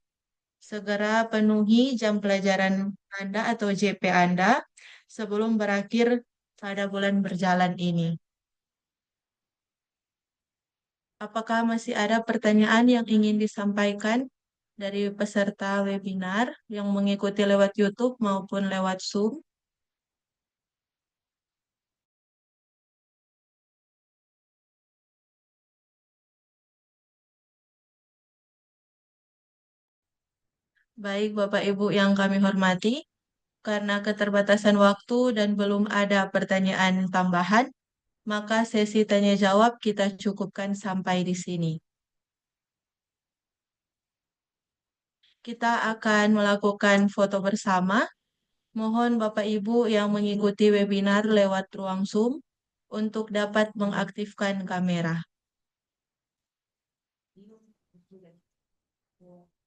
[SPEAKER 1] Segera penuhi jam pelajaran Anda atau JP Anda sebelum berakhir pada bulan berjalan ini. Apakah masih ada pertanyaan yang ingin disampaikan dari peserta webinar yang mengikuti lewat YouTube maupun lewat Zoom? Baik, Bapak Ibu yang kami hormati, karena keterbatasan waktu dan belum ada pertanyaan tambahan, maka sesi tanya jawab kita cukupkan sampai di sini. Kita akan melakukan foto bersama. Mohon Bapak Ibu yang mengikuti webinar lewat ruang Zoom untuk dapat mengaktifkan kamera.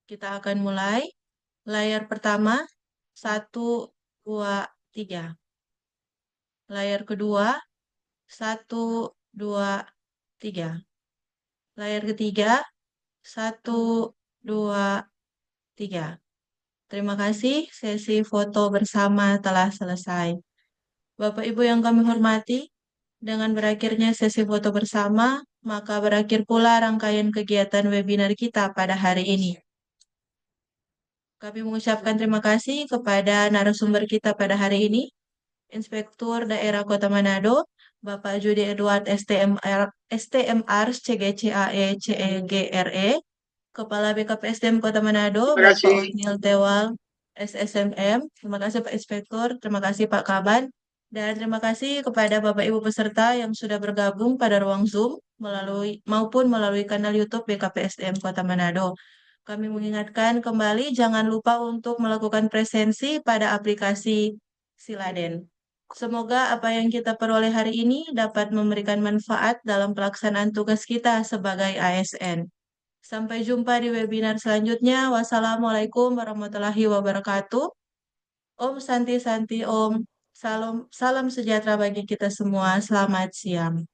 [SPEAKER 1] Kita akan mulai. Layar pertama, 1, 2, 3. Layar kedua, 1, 2, 3. Layar ketiga, 1, 2, 3. Terima kasih, sesi foto bersama telah selesai. Bapak Ibu yang kami hormati, dengan berakhirnya sesi foto bersama, maka berakhir pula rangkaian kegiatan webinar kita pada hari ini. Kami mengucapkan terima kasih kepada narasumber kita pada hari ini, Inspektur Daerah Kota Manado, Bapak Judi Edward STMR CGCAE CEGRE, Kepala BKPSDM Kota Manado,
[SPEAKER 4] Terima
[SPEAKER 1] Bapak
[SPEAKER 4] kasih.
[SPEAKER 1] Ognil Tewal SSMM. Terima kasih Pak Inspektur, terima kasih Pak Kaban, dan terima kasih kepada Bapak Ibu peserta yang sudah bergabung pada ruang Zoom maupun melalui kanal YouTube BKPSDM Kota Manado. Kami mengingatkan kembali jangan lupa untuk melakukan presensi pada aplikasi Siladen. Semoga apa yang kita peroleh hari ini dapat memberikan manfaat dalam pelaksanaan tugas kita sebagai ASN. Sampai jumpa di webinar selanjutnya. Wassalamualaikum warahmatullahi wabarakatuh. Om Santi Santi Om. Salam, salam sejahtera bagi kita semua. Selamat siang.